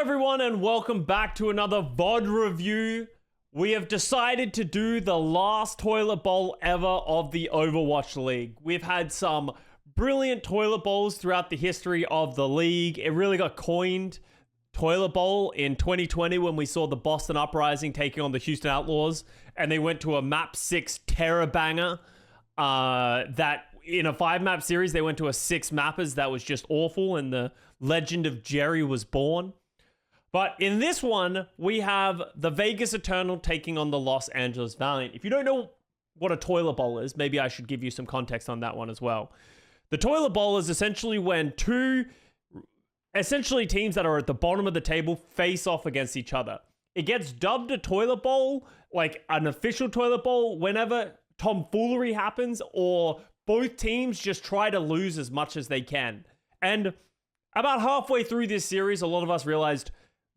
everyone, and welcome back to another VOD review. We have decided to do the last toilet bowl ever of the Overwatch League. We've had some brilliant toilet bowls throughout the history of the league. It really got coined toilet bowl in 2020 when we saw the Boston Uprising taking on the Houston Outlaws, and they went to a map 6 terror banger that in a 5-map series they went to a 6-mappers that was just awful, and the legend of Jerry was born. But in this one, we have the Vegas Eternal taking on the Los Angeles Valiant. If you don't know what a toilet bowl is, maybe I should give you some context on that one as well. The toilet bowl is essentially when two teams that are at the bottom of the table face off against each other. It gets dubbed a toilet bowl, like an official toilet bowl, whenever tomfoolery happens or both teams just try to lose as much as they can. And about halfway through this series, a lot of us realized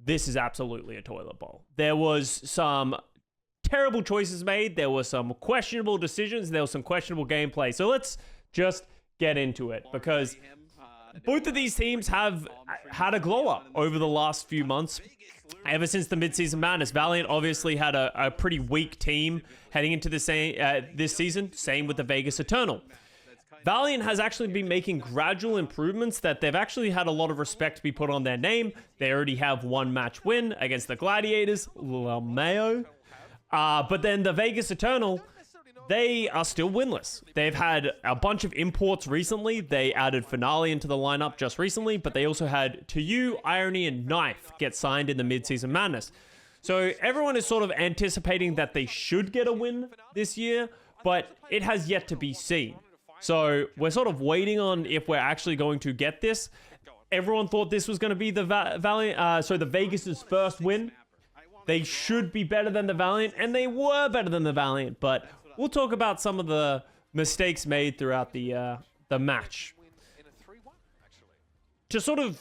this is absolutely a toilet bowl. There was some terrible choices made. There were some questionable decisions. There was some questionable gameplay. So let's just get into it, because both of these teams have had a glow up over the last few months. Ever since the midseason madness, Valiant obviously had a pretty weak team heading into this season. Same with the Vegas Eternal. Valiant has actually been making gradual improvements that they've actually had a lot of respect to be put on their name. They already have one match win against the Gladiators, LMAO. But then the Vegas Eternal, they are still winless. They've had a bunch of imports recently. They added Finale into the lineup just recently, but they also had To You, Irony, and Knife get signed in the midseason madness. So everyone is sort of anticipating that they should get a win this year, but it has yet to be seen. So we're sort of waiting on if we're actually going to get this. Everyone thought this was going to be the the Vegas's first win. They should be better than the Valiant, and they were better than the Valiant. But we'll talk about some of the mistakes made throughout the match. To sort of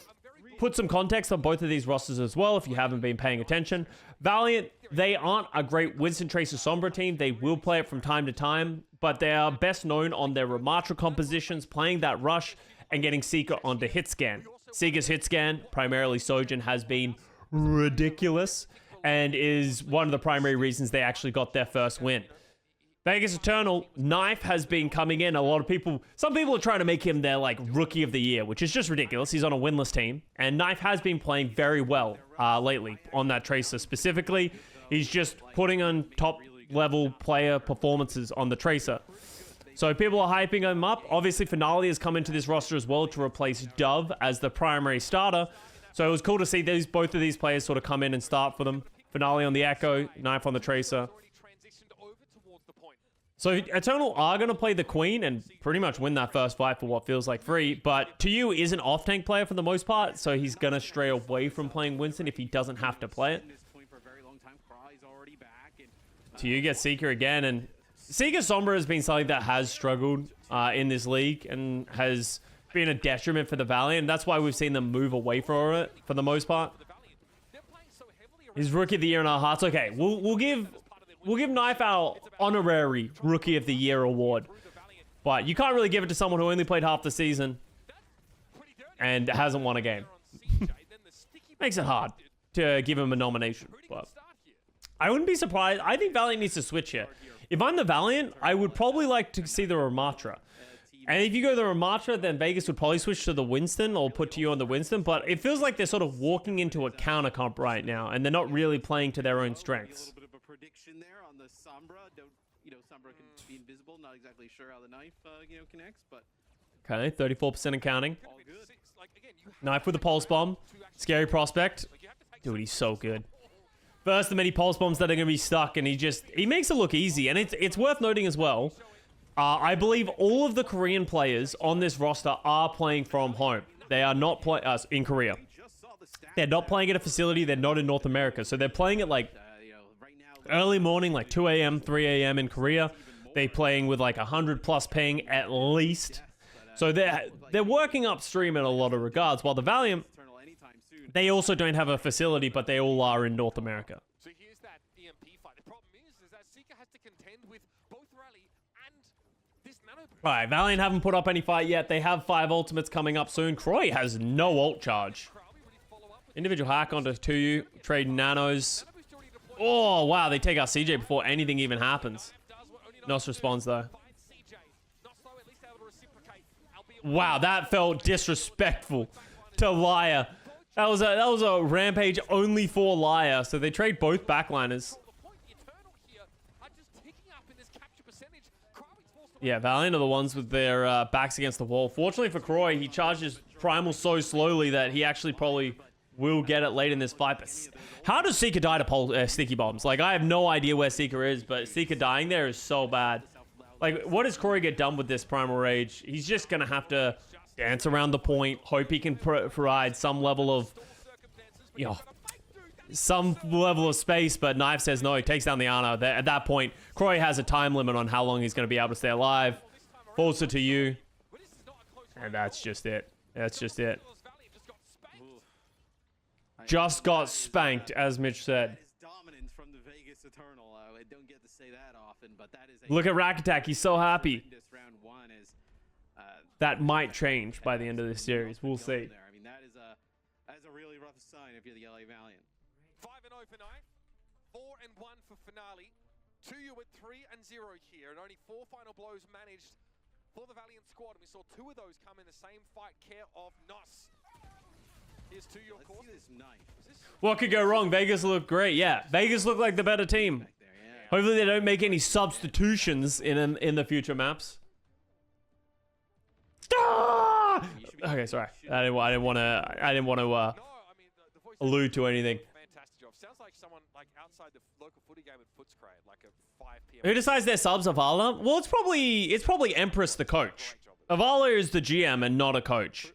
put some context on both of these rosters as well, if you haven't been paying attention, Valiant, they aren't a great Winston Tracer Sombra team. They will play it from time to time, but they are best known on their Ramatra compositions, playing that rush and getting Seeker onto hit scan. Seeker's hit scan, primarily Sojin, has been ridiculous and is one of the primary reasons they actually got their first win. Vegas Eternal, Knife has been coming in. Some people are trying to make him their rookie of the year, which is just ridiculous. He's on a winless team, and Knife has been playing very well lately on that Tracer specifically. He's just putting on top level player performances on the Tracer. So people are hyping him up. Obviously, Finale has come into this roster as well to replace Dove as the primary starter. So it was cool to see both of these players sort of come in and start for them. Finale on the Echo, Knife on the Tracer. So Eternal are going to play the Queen and pretty much win that first fight for what feels like free, but To You is an off-tank player for the most part, so he's going to stray away from playing Winston if he doesn't have to play it. To You gets Seeker again, and Seeker Sombra has been something that has struggled in this league and has been a detriment for the Valiant. That's why we've seen them move away from it for the most part. His Rookie of the Year in our hearts. Okay, we'll give Knife our honorary Rookie of the Year award. But you can't really give it to someone who only played half the season and hasn't won a game. Makes it hard to give him a nomination. But I wouldn't be surprised. I think Valiant needs to switch here. If I'm the Valiant, I would probably like to see the Ramatra. And if you go the Ramatra, then Vegas would probably switch to the Winston or put To You on the Winston. But it feels like they're sort of walking into a counter comp right now, and they're not really playing to their own strengths. Prediction there on the Sombra. Sombra can be invisible. Not exactly sure how the Knife, connects, but okay, 34% and counting. Knife with a pulse bomb. Scary prospect. Dude, he's so good. First of many pulse bombs that are going to be stuck, and he makes it look easy. And it's worth noting as well, I believe all of the Korean players on this roster are playing from home. They are not playing in Korea. They're not playing at a facility. They're not in North America. So they're playing at early morning, 2 a.m., 3 a.m. in Korea. They're playing with 100 plus ping at least. So they're working upstream in a lot of regards. While the Valiant, they also don't have a facility, but they all are in North America. So here's that EMP fight. The problem is that Seeker has to contend with both Rally and this nano. Alright, Valiant haven't put up any fight yet. They have 5 ultimates coming up soon. Croy has no ult charge. Individual hack onto 2U. Trade nanos. Oh, wow. They take out CJ before anything even happens. Nos responds, though. Wow, that felt disrespectful to Liar. That was a rampage only for Liar. So they trade both backliners. Yeah, Valiant are the ones with their backs against the wall. Fortunately for Croy, he charges Primal so slowly that he actually probably will get it late in this fight. But how does Seeker die to sticky bombs? Like, I have no idea where Seeker is, but Seeker dying there is so bad. Like, what does Croy get done with this Primal Rage? He's just going to have to dance around the point, hope he can provide some level of, you know, some level of space, but Knife says no. He takes down the Ana. At that point, Croy has a time limit on how long he's going to be able to stay alive. Falls it to you. And that's just it. That's just it. Just got spanked, as Mitch said. Look at Rack Attack. He's so happy. That might change by the end of this series. We'll see. I mean, that is a really rough sign if you're the LA Valiant. 5-0 for Knife, 4-1 for Finale. 2U with 3-0 here, and only 4 final blows managed for the Valiant squad. And we saw 2 of those come in the same fight, care of Nos. Here's 2U, of course. What could go wrong? Vegas look great. Yeah, Vegas look like the better team. Hopefully they don't make any substitutions in the future maps. Ah! Okay, sorry. I didn't want to allude to anything. Fantastic job. Sounds like someone like outside the local footy game at Footscray, like a 5 p.m. Who decides their subs? Avala? Well, it's probably Empress the coach. Avala is the GM and not a coach.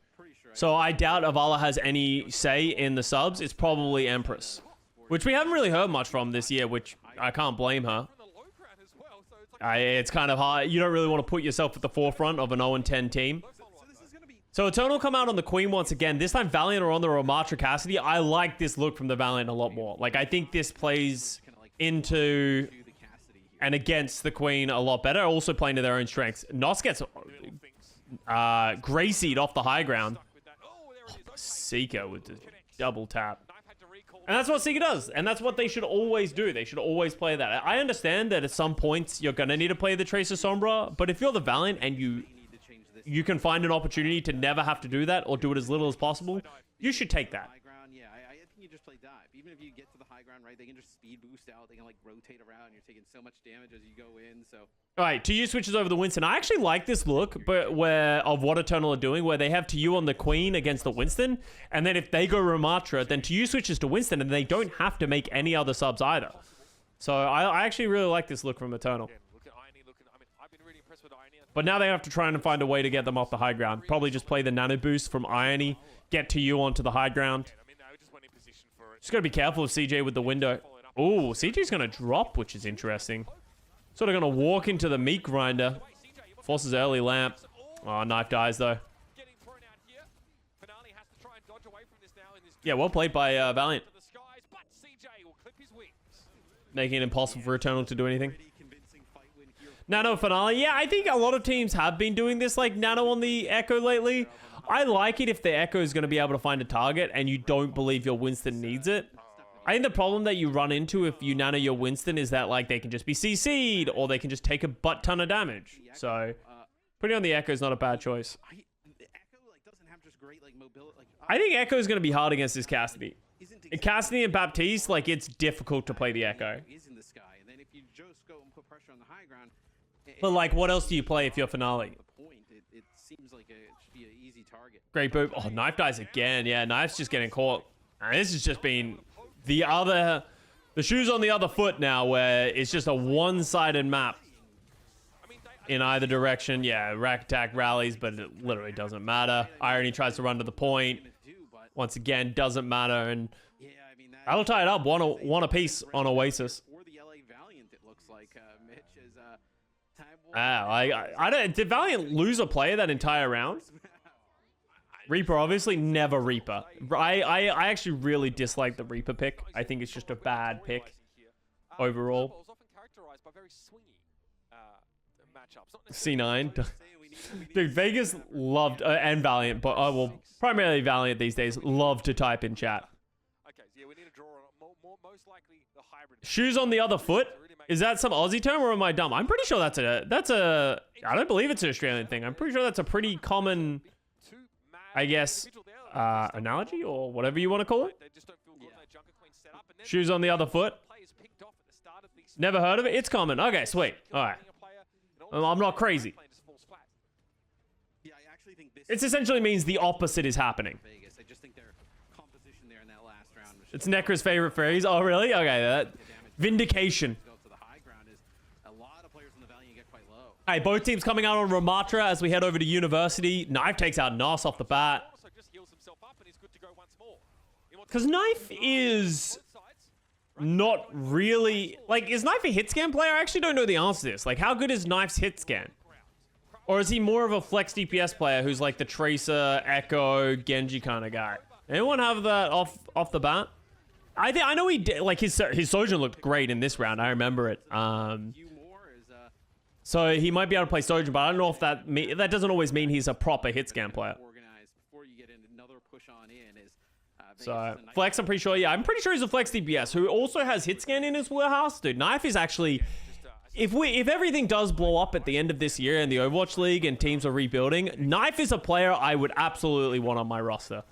So I doubt Avala has any say in the subs. It's probably Empress, which we haven't really heard much from this year, which I can't blame her. It's kind of hard. You don't really want to put yourself at the forefront of an 0-10 team. So Eternal come out on the Queen once again. This time Valiant are on the Ramatra Cassidy. I like this look from the Valiant a lot more. Like, I think this plays into and against the Queen a lot better. Also playing to their own strengths. Nos gets Gracied off the high ground. Seeker with the double tap. And that's what Seeker does. And that's what they should always do. They should always play that. I understand that at some points you're going to need to play the Tracer Sombra. But if you're the Valiant and you can find an opportunity to never have to do that or do it as little as possible, you should take that. Yeah, I think you just play dive. Even if you get to the high ground, right, they can just speed boost out. They can, like, rotate around. You're taking so much damage as you go in, so... All right, 2U switches over the Winston. I actually like this look but of what Eternal are doing, where they have 2U on the Queen against the Winston, and then if they go Ramatra, then 2U switches to Winston, and they don't have to make any other subs either. So I actually really like this look from Eternal. But now they have to try and find a way to get them off the high ground. Probably just play the nano boost from Irony, get 2U onto the high ground. Just gotta be careful of CJ with the window. Oh, CJ's gonna drop, which is interesting. Sort of gonna walk into the meat grinder. Forces early lamp. Oh, Knife dies though. Yeah, well played by Valiant. Making it impossible for Eternal to do anything. Nano Finale. Yeah, I think a lot of teams have been doing this, like Nano on the Echo lately. I like it if the Echo is going to be able to find a target and you don't believe your Winston needs it. I think the problem that you run into if you nano your Winston is that, like, they can just be CC'd or they can just take a butt ton of damage. So putting on the Echo is not a bad choice. I think Echo is going to be hard against this Cassidy. Cassidy and Baptiste, like, it's difficult to play the Echo. But, like, what else do you play if you're Finale? It seems like it should be an easy target. Great boop. Oh, Knife dies again. Yeah, Knife's just getting caught. And this has just been the shoes on the other foot now, where it's just a one-sided map in either direction. Yeah, Rack Attack rallies, but it literally doesn't matter. Irony tries to run to the point. Once again, doesn't matter. And that'll tie it up. One apiece on Oasis. I don't. Did Valiant lose a player that entire round? Reaper, obviously, never Reaper. I actually really dislike the Reaper pick. I think it's just a bad pick overall. C9. Dude, Vegas loved, and Valiant, but well, primarily Valiant these days, love to type in chat. Yeah, we need a draw on most likely the hybrid. Shoes on the other foot? Is that some Aussie term or am I dumb? I'm pretty sure that's a I don't believe it's an Australian thing. I'm pretty sure that's a pretty common, I guess, analogy or whatever you want to call it. Shoes on the other foot. Never heard of it? It's common. Okay, sweet. All right. I'm not crazy. Yeah, I actually think this It essentially means the opposite is happening. Vegas. I just think their composition there in that last round was It's Necra's favorite phrase. Oh, really? Okay, that vindication. go to the high ground is a lot of players in the Valiant get quite low. Hey, both teams coming out on Ramatra as we head over to University. Knife takes out Nos off the bat. Because Knife is not really... Like, is Knife a hit scan player? I actually don't know the answer to this. Like, how good is Knife's hit scan? Or is he more of a flex DPS player who's like the Tracer, Echo, Genji kind of guy? Anyone have that off the bat? I know he did, like his Sojourn looked great in this round. I remember it. So he might be able to play Sojourn, but I don't know if that doesn't always mean he's a proper hit scan player. Before you get another push on in is So Flex, I'm pretty sure. Yeah, I'm pretty sure he's a Flex DPS who also has hit scan in his warehouse. Dude, Knife is actually... If everything does blow up at the end of this year in the Overwatch League and teams are rebuilding, Knife is a player I would absolutely want on my roster.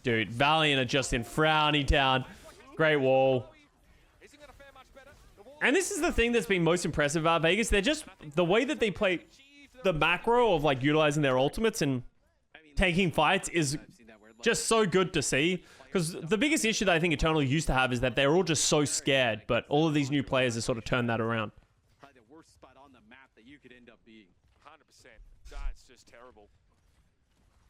Dude, Valiant are just in Frowny Town. Great wall. And this is the thing that's been most impressive about Vegas. They're just, the way that they play the macro of like utilizing their ultimates and taking fights is just so good to see. Because the biggest issue that I think Eternal used to have is that they're all just so scared, but all of these new players have sort of turned that around. Probably the worst spot on the map that you could end up being. 100%. That's just terrible.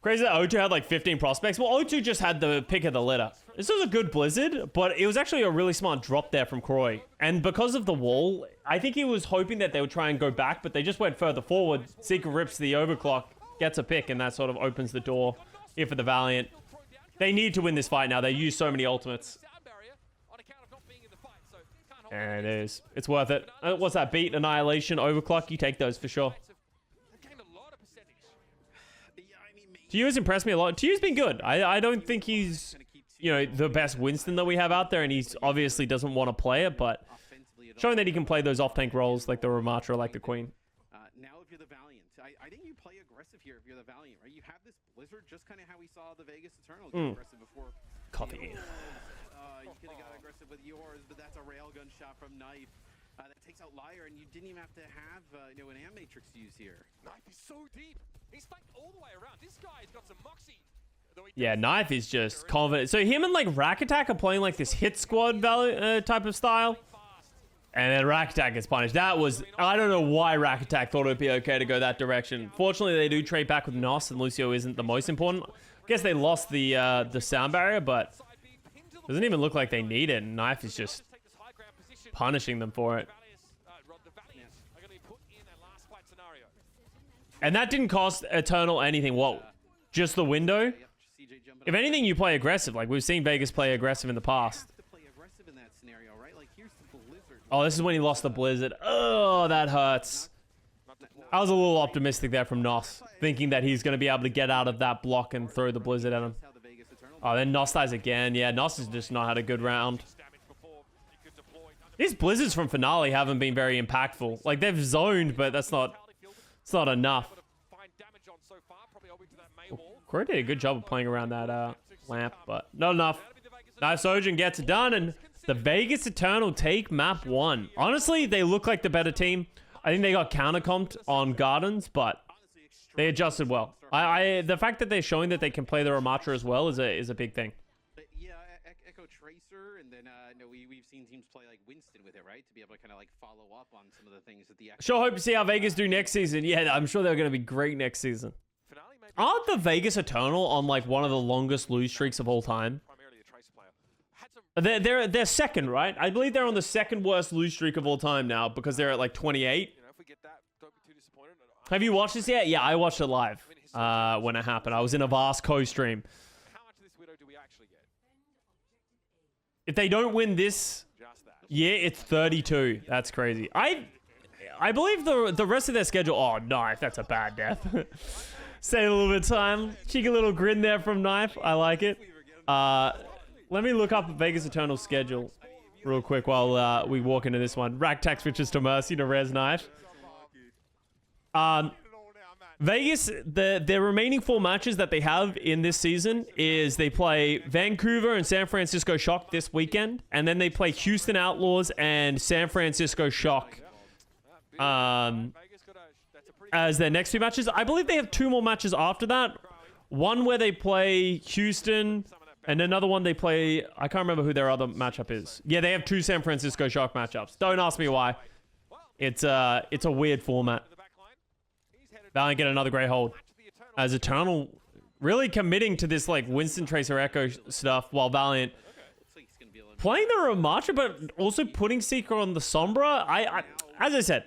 Crazy that O2 had like 15 prospects. Well, O2 just had the pick of the litter. This was a good Blizzard, but it was actually a really smart drop there from Croy. And because of the wall, I think he was hoping that they would try and go back, but they just went further forward. Seeker rips the overclock, gets a pick, and that sort of opens the door here for the Valiant. They need to win this fight now. They use so many ultimates. And it is. It's worth it. What's that? Beat, Annihilation, Overclock. You take those for sure. Tu's impressed me a lot. Tu's been good. I don't think he's, you know, the best Winston that we have out there, and he obviously doesn't want to play it, but showing that he can play those off-tank roles like the Ramatra, like the Queen. Now if you're the Valiant, I think you play aggressive here if you're the Valiant, right? You have this Blizzard, just kind of how we saw the Vegas Eternal get aggressive before. Coffee. You could have got aggressive with yours, but that's a railgun shot from Knife. That takes out Liar, and you didn't even have to have you know, an Am Matrix use here. Knife is so deep. He's flanked all the way around. This guy's got some moxie. Yeah, Knife is just confident. So him and like Rack Attack are playing like this hit squad type of style. And then Rack Attack gets punished. That was... I don't know why Rack Attack thought it would be okay to go that direction. Fortunately, they do trade back with Nos, and Lucio isn't the most important. I guess they lost the sound barrier, but... doesn't even look like they need it. And Knife is just punishing them for it. And that didn't cost Eternal anything. Whoa. Just the window? If anything, you play aggressive. Like, we've seen Vegas play aggressive in the past. Oh, this is when he lost the Blizzard. Oh, that hurts. I was a little optimistic there from Nos, thinking that he's going to be able to get out of that block and throw the Blizzard at him. Oh, then Nos dies again. Yeah, Nos has just not had a good round. These Blizzards from Finale haven't been very impactful. Like, they've zoned, but it's not enough. Crow did a good job of playing around that lamp, but not enough. Knife Sojourn gets it done, and the Vegas Eternal take map 1. Honestly, they look like the better team. I think they got counter-comped on Gardens, but they adjusted well. The fact that they're showing that they can play the Ramatra as well is a big thing. Yeah, Echo Tracer, and then we've seen teams play like Winston with it, right? To be able to kind of like follow up on some of the things that the... Sure hope to see how Vegas do next season. Yeah, I'm sure they're going to be great next season. Aren't the Vegas Eternal on like one of the longest lose streaks of all time? They're second, right? I believe they're on the second worst lose streak of all time now because they're at like 28. Have you watched this yet? Yeah, I watched it live when it happened. I was in a vast co-stream. If they don't win this year, it's 32. That's crazy. I believe the rest of their schedule... Oh, Knife. That's a bad death. Save a little bit of time. Cheeky little grin there from Knife. I like it. Let me look up Vegas Eternal schedule real quick while we walk into this one. Ragtag switches to Mercy to Res Knife. Vegas, their remaining 4 matches that they have in this season is they play Vancouver and San Francisco Shock this weekend, and then they play Houston Outlaws and San Francisco Shock as their next 2 matches. I believe they have 2 more matches after that. One where they play Houston, and another one they play... I can't remember who their other matchup is. Yeah, they have 2 San Francisco Shock matchups. Don't ask me why. It's a weird format. Valiant get another great hold. As Eternal really committing to this like Winston Tracer Echo stuff while Valiant playing the Ramatra, but also putting Seeker on the Sombra. As I said,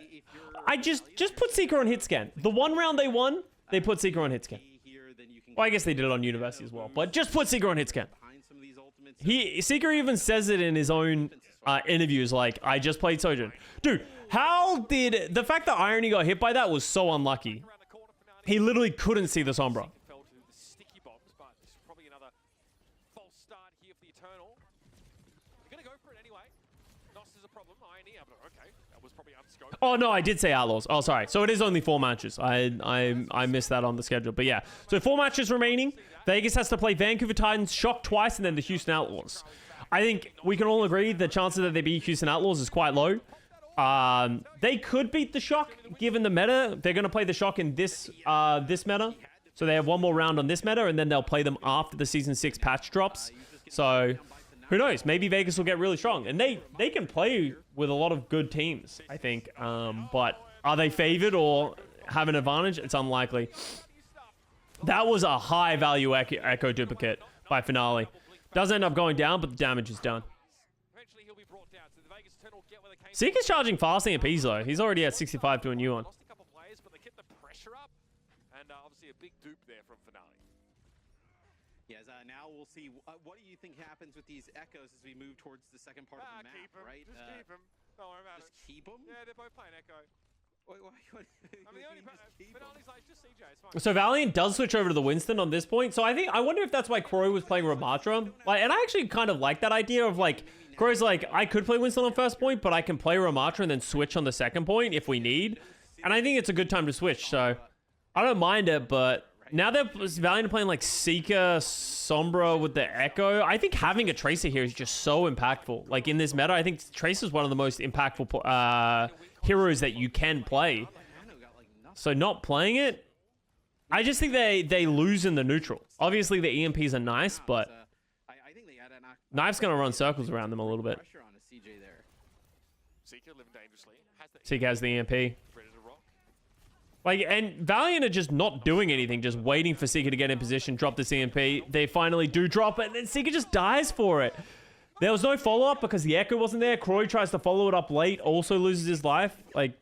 I just put Seeker on hit scan. The one round they won, they put Seeker on hit scan. Well, I guess they did it on University as well, but just put Seeker on hit scan. Seeker even says it in his own interviews, like, I just played Sojourn. Dude, how did... The fact that Irony got hit by that was so unlucky. He literally couldn't see the Sombra. Oh, no, I did say Outlaws. Oh, sorry. So it is only 4 matches. I missed that on the schedule. But yeah. So 4 matches remaining. Vegas has to play Vancouver Titans, Shock twice, and then the Houston Outlaws. I think we can all agree the chances that they beat Houston Outlaws is quite low. They could beat the Shock, given the meta. They're going to play the Shock in this meta. So they have 1 more round on this meta, and then they'll play them after the Season 6 patch drops. So... who knows? Maybe Vegas will get really strong. And they can play with a lot of good teams, I think. But are they favored or have an advantage? It's unlikely. That was a high-value Echo duplicate by Finale. Does end up going down, but the damage is done. Seeker's charging fast EMPs, though. He's already at 65 to a new one. Yes, now we'll see. What do you think happens with these Echoes as we move towards the second part of the map, right? Just keep them. Don't worry about it. Just keep them? Yeah, they're both playing Echo. Wait, what? I mean, the only Finale's like, just CJ, it's fine. So Valiant does switch over to the Winston on this point. So I wonder if that's why Croy was playing Ramatra. Like, and I actually kind of like that idea of like, Croy's like, I could play Winston on first point, but I can play Ramatra and then switch on the second point if we need. And I think it's a good time to switch. So I don't mind it, but now that Valiant are playing like Seeker, Sombra with the Echo, I think having a Tracer here is just so impactful. Like in this meta, I think Tracer is one of the most impactful heroes that you can play. So not playing it, I just think they lose in the neutral. Obviously the EMPs are nice, but Knife's going to run circles around them a little bit. Seeker has the EMP. Like, and Valiant are just not doing anything, just waiting for Seeker to get in position, drop the CMP. They finally do drop it, and then Seeker just dies for it. There was no follow-up because the Echo wasn't there. Croy tries to follow it up late, also loses his life. Like,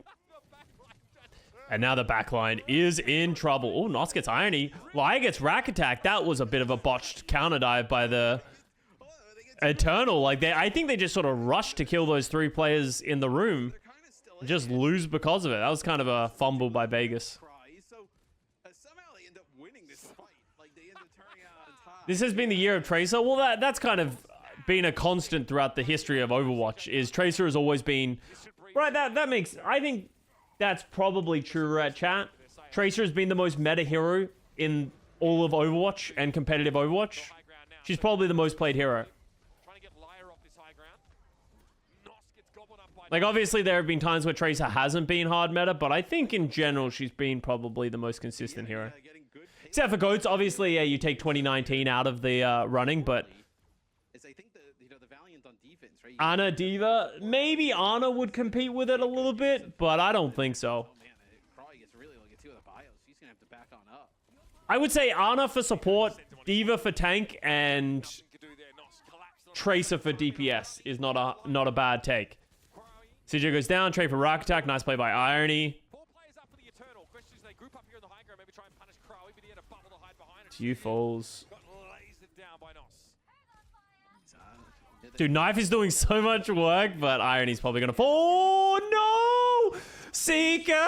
and now the backline is in trouble. Oh, Nos gets Irony. Liar gets Rack Attack. That was a bit of a botched counter dive by the Eternal. Like, I think they just sort of rushed to kill those 3 players in the room. Just lose because of it. That was kind of a fumble by Vegas. This has been the year of Tracer. Well, that's kind of been a constant throughout the history of Overwatch. Is Tracer has always been right. That makes. I think that's probably true, right, chat? Tracer has been the most meta hero in all of Overwatch and competitive Overwatch. She's probably the most played hero. Like, obviously, there have been times where Tracer hasn't been hard meta, but I think in general, she's been probably the most consistent hero. Except for GOATs, obviously, yeah, you take 2019 out of the running, but... Ana Diva, maybe Ana would compete with it a little bit, but I don't think so. I would say Ana for support, Diva for tank, and Tracer for DPS is not a bad take. CJ goes down, trade for Rock Attack. Nice play by Irony. Two falls. Dude, Knife is doing so much work, but Irony's probably going to fall. Oh, no! Seeker!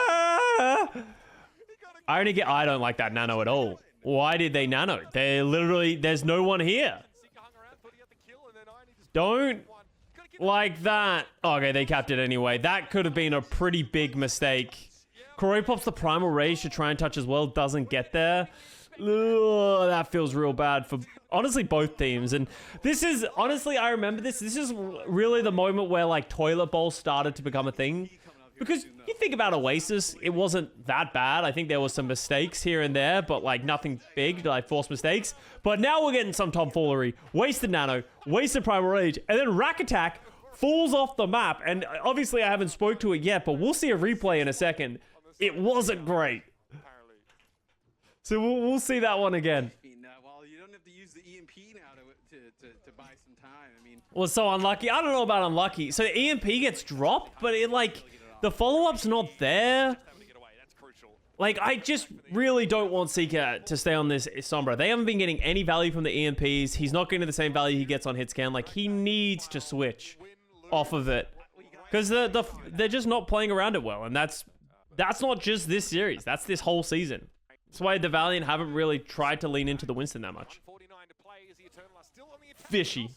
I don't like that nano at all. Why did they nano? They literally, there's no one here. Don't like that. Okay, they capped it anyway. That could have been a pretty big mistake. Corey pops the primal rage to try and touch as well. Doesn't get there. Ugh, that feels real bad for honestly both teams. And this is honestly, I remember this. This is really the moment where like Toiletbowl started to become a thing. Because you think about Oasis, it wasn't that bad. I think there was some mistakes here and there, but like nothing big, like forced mistakes. But now we're getting some tomfoolery. Wasted nano, wasted primal rage, and then Rack Attack falls off the map. And obviously I haven't spoke to it yet, but we'll see a replay in a second. It wasn't great. So we'll see that one again. Well, you don't have to use the EMP now to buy some time. I mean, Was so unlucky. I don't know about unlucky. So EMP gets dropped, but it like the follow-up's not there. Like, I just really don't want Seeker to stay on this Sombra. They haven't been getting any value from the EMPs. He's not getting the same value he gets on hitscan. Like, he needs to switch off of it. Because they're just not playing around it well. And that's not just this series. That's this whole season. That's why the Valiant haven't really tried to lean into the Winston that much. Fishy.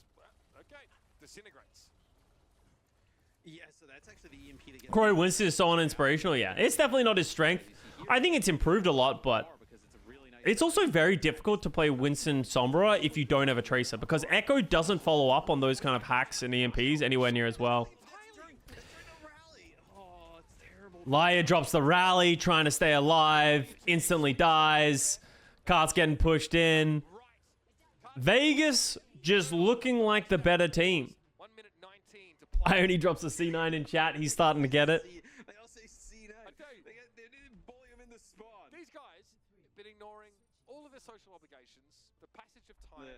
yeah, so that's actually the EMP to get Corey Winston is so uninspirational, yeah. It's definitely not his strength. I think it's improved a lot, but it's also very difficult to play Winston Sombra if you don't have a Tracer, because Echo doesn't follow up on those kind of hacks and EMPs anywhere near as well. Liar drops the rally, trying to stay alive, instantly dies. Cart's getting pushed in. Vegas just looking like the better team. Ione drops a C9 in chat. He's starting to get it. They all say C9. They didn't bully him in the spawn. These guys have been ignoring all of their social obligations, the passage of time.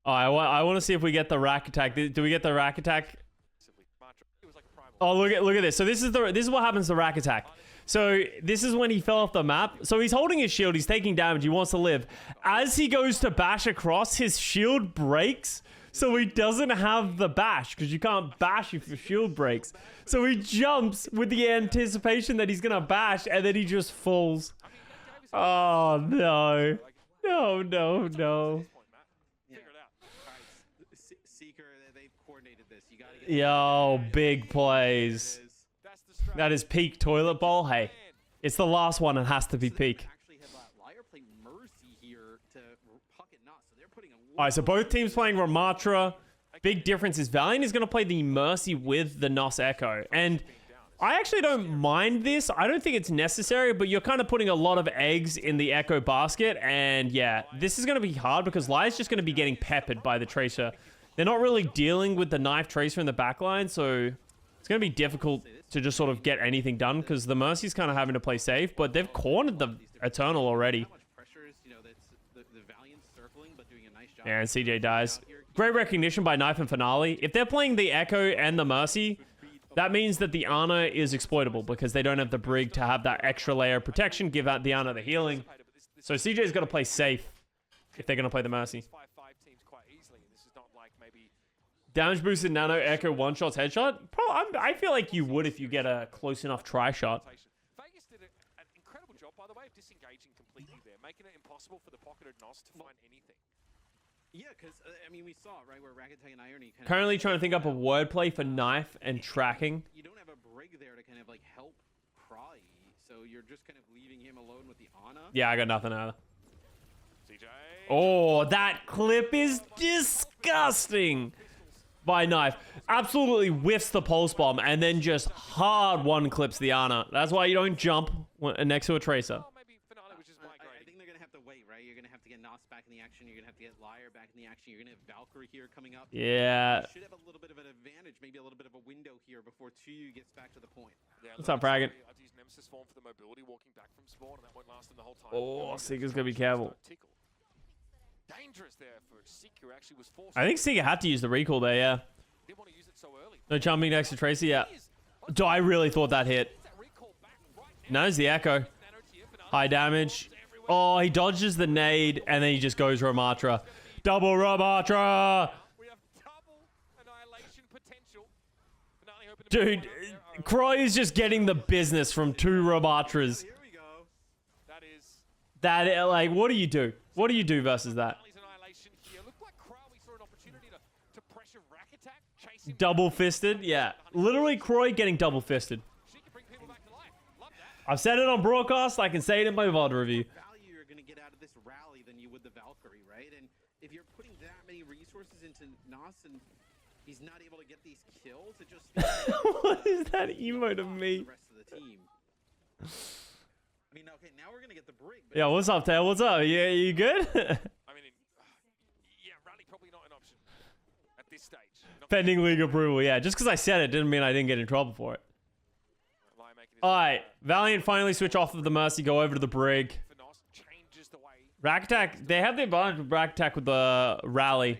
Oh, I want to see if we get the Rack Attack. Do we get the Rack Attack? Oh, look at this. So this is what happens to Rack Attack. So this is when he fell off the map. So he's holding his shield. He's taking damage. He wants to live. As he goes to bash across, his shield breaks. So he doesn't have the bash, because you can't bash if your shield breaks. So he jumps with the anticipation that he's going to bash, and then he just falls. Oh, no. No. Seeker, they've coordinated this. You gotta get Yo, big plays. That is peak Toiletbowl. Hey, it's the last one. It has to be peak. actually have Liar play Mercy here to pocket Nos, so they're putting a All right, so both teams playing Ramatra. Big difference is Valiant is going to play the Mercy with the Nos Echo. And I actually don't mind this. I don't think it's necessary, but you're kind of putting a lot of eggs in the Echo basket. And yeah, this is going to be hard because Liar's just going to be getting peppered by the Tracer. They're not really dealing with the Knife Tracer in the backline, so it's going to be difficult to just sort of get anything done because the Mercy's kind of having to play safe, but they've cornered the Eternal already. Yeah, and CJ dies. Great recognition by Knife and Finale. If they're playing the Echo and the Mercy, that means that the Ana is exploitable because they don't have the Brig to have that extra layer of protection, give out the Ana the healing. So CJ's got to play safe if they're going to play the Mercy. Damage boosted nano echo one shots headshot. I feel like you would if you get a close enough try shot. Vegas did an incredible job, by the way, of disengaging completely there, making it impossible for the pocketed Nos to find anything. Yeah, because I mean we saw it, right, where Rack Attack and Ione kind Currently trying to think up a wordplay for knife and tracking. You don't have a Brig there to kind of like help Pry, so you're just kind of leaving him alone with the Ana. Yeah, I got nothing either. Oh, that clip is disgusting. By Knife. Absolutely whiffs the pulse bomb and then just hard one clips the Ana. That's why you don't jump next to a Tracer. I think they're going to have to wait, right? You're going to have to get Nos back in the action. You're going to have to get Liar back in the action. You're going to have Valkyrie here coming up. Yeah. You should have a little bit of an advantage, maybe a little bit of a window here before 2U gets back to the point. What's up, Bragging? I've used Nemesis form for the mobility walking back from spawn, and that won't last them the whole time. Oh, Seeker's going to be careful. Dangerous there for Seeker, actually was forced. I think Seeker had to use the recall there, yeah. Didn't want to use it so early. No jumping next to Tracy, yeah. I really thought that hit. No, it's the Echo. High damage. Oh, he dodges the nade, and then he just goes Ramatra. Double Ramatra! We have double annihilation potential. Dude, Croy is just getting the business from two Ramatras. Here we go. That, like, what do you do? What do you do versus that? Double fisted? Yeah. Literally, Croy getting double fisted. I've said it on broadcast. I can say it in my VOD review. Value you're going to get out of this rally than you would the Valkyrie, right? And if you're putting that many resources into Nos and he's not able to get these kills, it just what is that emo to me? The rest of the team. I mean, okay, now we're going to get the brig. Yeah, what's up, Tail? What's up? Yeah, you good? I mean, yeah, rally probably not an option at this stage. Pending league approval, yeah. Just because I said it didn't mean I didn't get in trouble for it. Alright, Valiant finally switch off of the Mercy, go over to the Brig. Rack Attack, they have the advantage with Rack Attack with the Rally.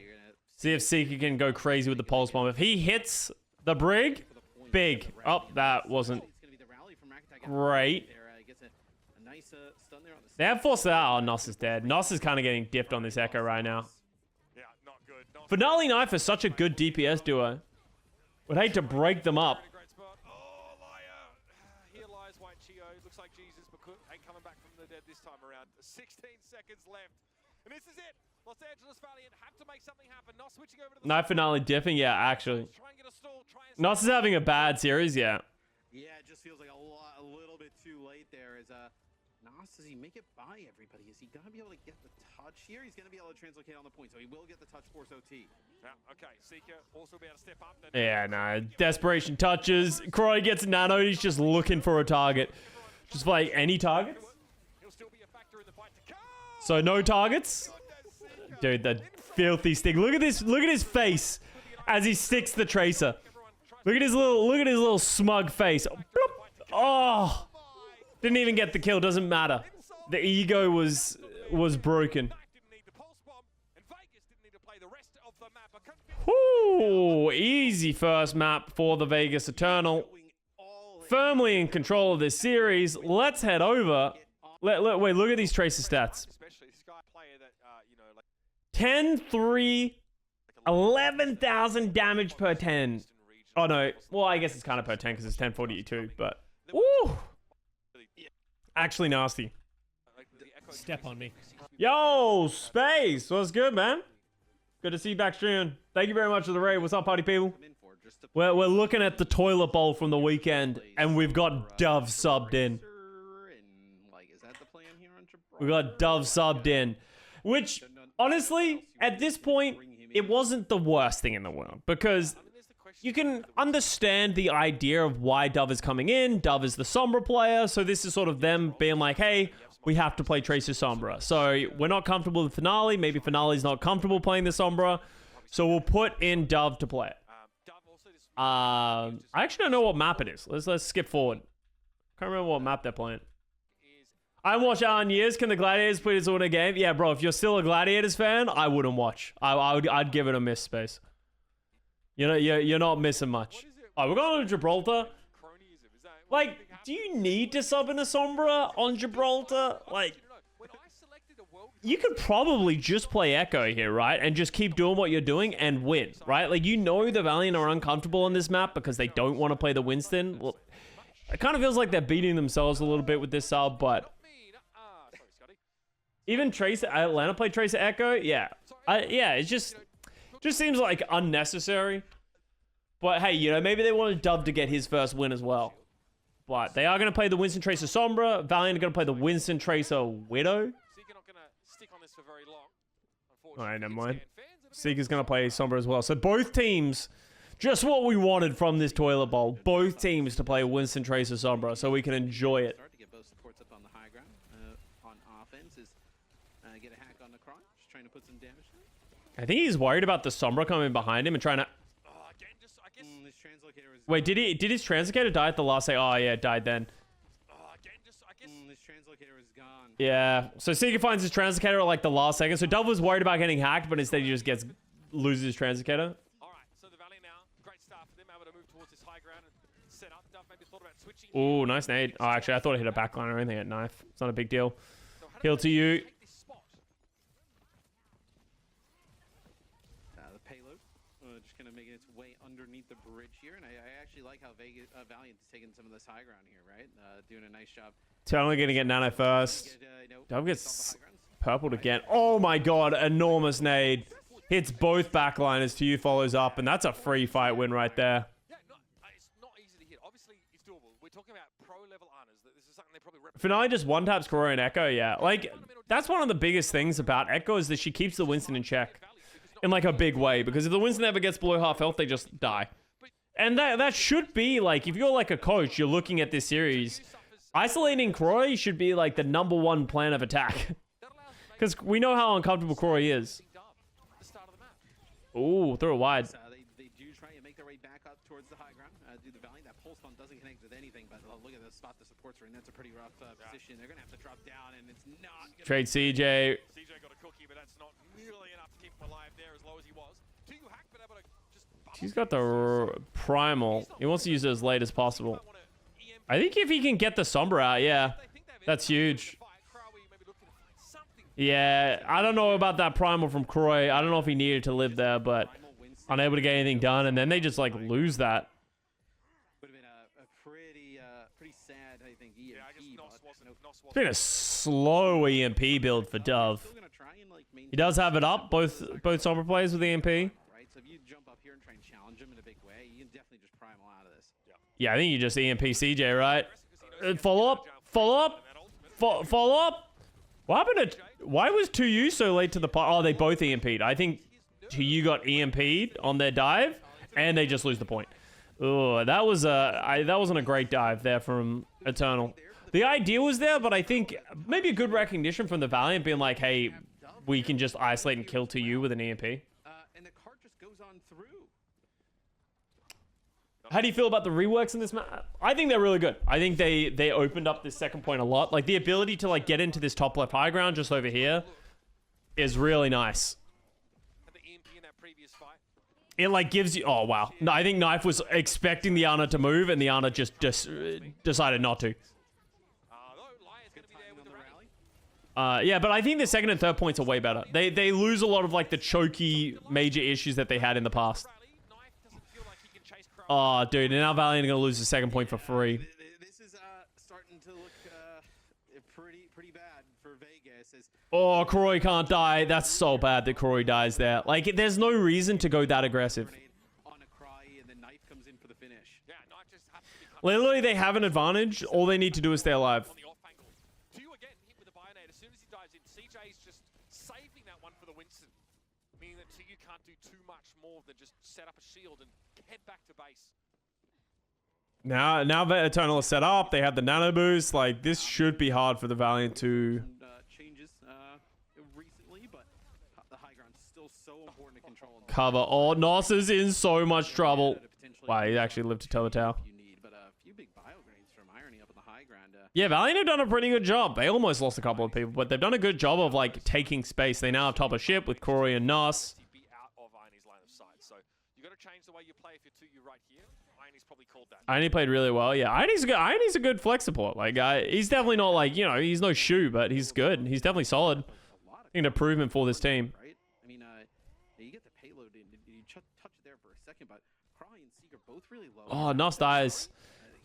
See if Seeker can go crazy with the Pulse Bomb. If he hits the Brig, big. Oh, that wasn't great. They have forced it out. Oh, Nos is dead. Nos is kind of getting dipped on this Echo right now. Finale Knife is such a good DPS duo. Would hate to break them up. Looks like Jesus, but ain't coming back from the dead this time around. 16 seconds left. And this is it. Los Angeles Valiant have to make something happen. Not switching over to the Knife Finale dipping, yeah, actually. Nos is having a bad series, yeah. Yeah, it just feels like a little bit too late there. Nos, does he make it by everybody? Is he going to be able to get the touch here? He's going to be able to translocate on the point, so he will get the touch force OT. Yeah, okay, Seeker also be able to step up. Yeah, no. Desperation touches. Croy gets nano. He's just looking for a target. Just like any targets? So no targets? Dude, the filthy stick. Look at this. Look at his face as he sticks the tracer. Look at his little smug face. Bloop. Oh. Didn't even get the kill. Doesn't matter. The ego was broken. Ooh, easy first map for the Vegas Eternal. Firmly in control of this series. Let's head over. Wait, look at these tracer stats. 10, 3, 11,000 damage per 10. Oh no, well I guess it's kind of per 10 because it's 1042, but woo! Actually nasty. Step on me. Yo, Space, what's good, man? Good to see you back streaming. Thank you very much for the raid. What's up, party people? We're looking at the toilet bowl from the weekend, and we've got Dove subbed in. We got Dove subbed in, which honestly, at this point, it wasn't the worst thing in the world because you can understand the idea of why Dove is coming in. Dove is the Sombra player, so this is sort of them being like, hey, we have to play Tracer Sombra. So we're not comfortable with Finale. Maybe Finale's not comfortable playing the Sombra, so we'll put in Dove to play it. I actually don't know what map it is. Let's skip forward. Can't remember what map they're playing. I haven't watched out in years. Can the Gladiators put this on a game? Yeah, bro. If you're still a Gladiators fan, I wouldn't watch. I'd give it a miss, Space. You know, you're not missing much. Oh, we're going to Gibraltar. Like, do you need to sub in a Sombra on Gibraltar? Like, you could probably just play Echo here, right? And just keep doing what you're doing and win, right? Like, you know the Valiant are uncomfortable on this map because they don't want to play the Winston. Well, it kind of feels like they're beating themselves a little bit with this sub, but even Tracer, Atlanta played Tracer Echo? Yeah. Yeah, it just seems like unnecessary. But hey, you know, maybe they wanted Dove to get his first win as well. But they are going to play the Winston Tracer Sombra. Valiant are going to play the Winston Tracer Widow. Alright, never mind. Seeker's going to play Sombra as well. So both teams, just what we wanted from this Toilet Bowl. Both teams to play Winston Tracer Sombra so we can enjoy it. I think he's worried about the Sombra coming behind him and trying to... Wait, did his translocator die at the last second? Oh yeah, it died then. This translocator is gone. Yeah, so Seeker finds his translocator at like the last second. So Dove was worried about getting hacked, but instead he just loses his translocator. Alright, so the Valley now, great start for them, able to move towards this high ground and set up. Dove maybe thought about switching. Ooh, nice nade. Oh, actually, I thought it hit a backline or anything at knife. It's not a big deal. Heal to you. Just kind of making its way underneath the bridge here, and I actually like how Valiant is taking some of this high ground here, right? Doing a nice job Totally gonna get nano first. Dove gets purpled again. Oh my god, enormous nade. Hits both backliners. TU follows up, and that's a free fight win right there. Yeah, it's not easy to hit. Obviously, it's doable. We're talking about pro-level honors. This is something they probably Finale just one-taps Corey and Echo, yeah. Like, that's one of the biggest things about Echo is that she keeps the Winston in check. In, like, a big way. Because if the Winston ever gets below half health, they just die. And that should be, like, if you're, like, a coach, you're looking at this series, isolating Croy should be, like, the #1 plan of attack. Because we know how uncomfortable Croy is. Ooh, throw it wide. They do try and make their way back up towards the high ground. Do the Valiant. That pulse stun doesn't connect with anything, but look at the spot the supports are in. That's a pretty rough position. They're going to have to drop down, and it's not gonna Trade CJ. CJ got a cookie, but that's not nearly enough to keep him alive there as low as he was. Hack, but able to just He's got the primal. He wants to use it as late as possible. I think if he can get the Sombra out, yeah. That's huge. Yeah, I don't know about that primal from Croy. I don't know if he needed to live there, but unable to get anything done, and then they just like lose that. Would have been a pretty sad, I think. It's been a slow EMP build for Dove. He does have it up, both Sombra players with EMP. Right, so if you jump up here and try and challenge him in a big way, you can definitely just primal out of this. Yeah, I think you just EMP CJ, right? Follow up. What happened to... Why was 2U so late to the... Oh, they both EMP'd. I think 2U got EMP'd on their dive, and they just lose the point. Oh, that was that wasn't a great dive there from Eternal. The idea was there, but I think maybe a good recognition from the Valiant being like, hey, we can just isolate and kill 2U with an EMP. And the card just goes on through. How do you feel about the reworks in this map? I think they're really good. I think they opened up this second point a lot. Like, the ability to, like, get into this top left high ground just over here is really nice. It, like, gives you... Oh, wow. No, I think Knife was expecting the Ana to move, and the Ana just decided not to. Yeah, but I think the second and third points are way better. They lose a lot of, like, the choky major issues that they had in the past. Oh, dude, and now Valiant are going to lose the second point for free. This is starting to look pretty bad for Vegas. Oh, Croy can't die. That's so bad that Croy dies there. Like, there's no reason to go that aggressive. Literally, they have an advantage. All they need to do is stay alive. Can't do too much more than just set up a shield and head back to base. Now that Eternal is set up, they have the nano boost. Like, this should be hard for the Valiant to changes recently, but the high ground is still so important to control. Cover. Oh, Nos is in so much trouble. Wow, he actually lived to tell the tale. But a few big bio grenades from Irony up in the high ground. Yeah, Valiant have done a pretty good job. They almost lost a couple of people, but they've done a good job of, like, taking space. They now have top of ship with Corey and Nos. Change the way you play if you're 2U right here. Irony's probably called that. Irony played really well. Yeah, Irony's a good flex support. Like, he's definitely not like, you know, he's no shoe, but he's good. He's definitely solid. I think an improvement for this team. Right? I mean, you get the payload in, you touch it there for a second, but Cry and Seek are both really low. Oh, Nos dies.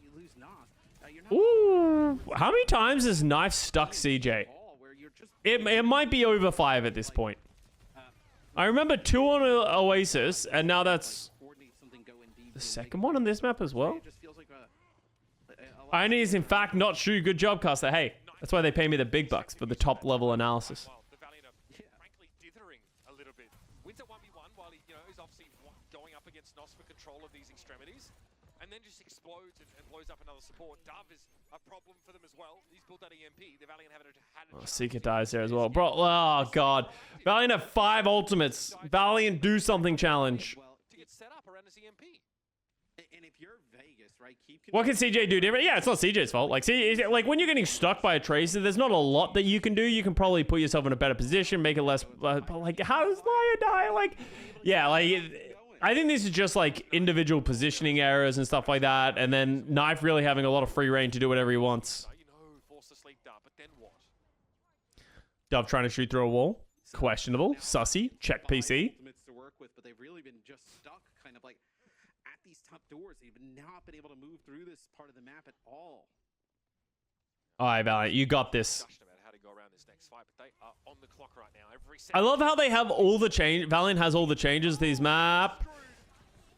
You lose Nos. Ooh, how many times has Knife stuck CJ? It might be over 5 at this point. I remember 2 on Oasis, and now that's the second one on this map as well. Irony is in fact not true. Good job, Custa. Hey, that's why they pay me the big bucks for the top level analysis. The Valiant are frankly dithering a little bit. Wins at 1v1 while he, is obviously going up against Nos for control of these extremities, and then just explodes and blows up another support. Dove is a problem for them as well. He's built that EMP. The Valiant haven't had a Seeker dies there as well. Bro, oh god. Valiant have 5 ultimates. Valiant do something challenge. To get set up around this EMP. And if you're Vegas, right, what can CJ do different? Yeah, it's not CJ's fault. Like, see, like when you're getting stuck by a Tracer, there's not a lot that you can do. You can probably put yourself in a better position, make it less, but like, how does Lion die? Like, yeah, like, I think this is just like individual positioning errors and stuff like that, and then Knife really having a lot of free reign to do whatever he wants. Dove trying to shoot through a wall. Questionable. Sussy. Check PC. To work with, but they've really been just stuck kind of like at these top doors. They've not been able to move through this part of the map at all. All right, Valiant, you got this. Discussion about how to go around this next fight, but they are on the clock right now. Every I second. love how they have all the change. Valiant has all the changes to these map,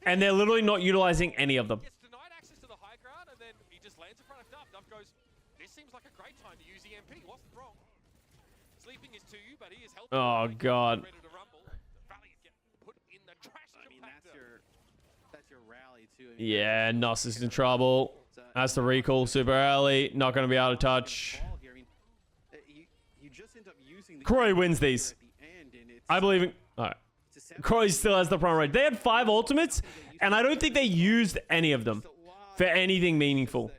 and they're literally not utilizing any of them. Gets denied access to the high ground, and then he just lands in front of Duff. Duff goes, this seems like a great time to use EMP. What's wrong? Sleeping is to you, but he is helping. Oh, God. Ready to rumble. Valiant get put in the trash compactor. That's your rally too. I mean, Yeah, Nos is in trouble. That's the recall super early. Not going to be able to touch. ball here. I mean, you just end up using the Croy wins these. at the end, and it's, I believe in... All right. it's a seven- Croy still has the prime range. They had 5 ultimates, and I don't think they used any of them for anything meaningful.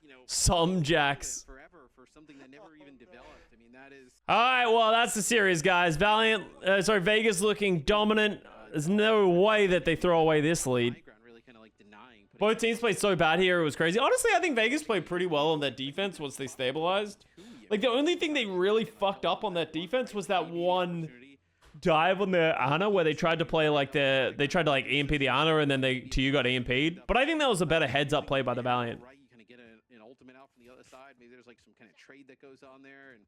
you know, Some jacks. forever for something that never even developed. I mean, that is All right, well, that's the series, guys. Vegas looking dominant. There's no way that they throw away this lead. high ground really kind of like denying. But Both teams played so bad here, it was crazy. Honestly, I think Vegas played pretty well on that defense once they stabilized. Like, the only thing they really fucked up on that defense was that one dive on the Ana where they tried to play like they tried to like EMP the Ana and then you got EMP'd. But I think that was a better heads up play by the Valiant. right, you kind of get an ultimate out from the other side. Maybe there's like some kind of trade that goes on there, and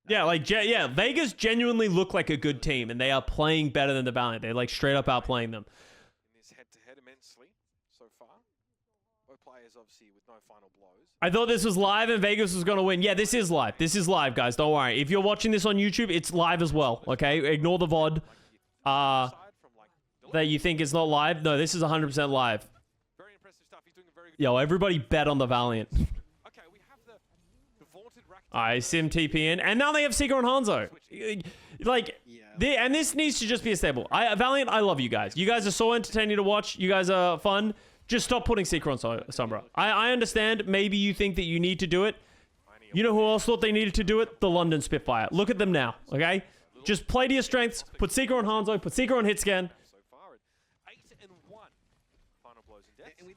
Yeah, like, yeah, Vegas genuinely look like a good team, and they are playing better than the Valiant. They're, like, straight up outplaying them. In this head-to-head immensely so far. Both players obviously with no final blows. I thought this was live and Vegas was going to win. Yeah, this is live. This is live, guys. Don't worry. If you're watching this on YouTube, it's live as well, okay? Ignore the VOD Aside from like that you think is not live. No, this is 100% live. very impressive stuff. He's doing a very good Yo, everybody bet on the Valiant. Okay, we have the vaunted rack. Alright, Sim TP in. And now they have Seeker and Hanzo. Like, and this needs to just be a stable. Valiant, I love you guys. You guys are so entertaining to watch. You guys are fun. Just stop putting Seeker on Sombra. I understand. Maybe you think that you need to do it. You know who else thought they needed to do it? The London Spitfire. Look at them now, okay? Just play to your strengths. Put Seeker on Hanzo. Put Seeker on Hitscan. So far at 8-1. Final blows in death. and we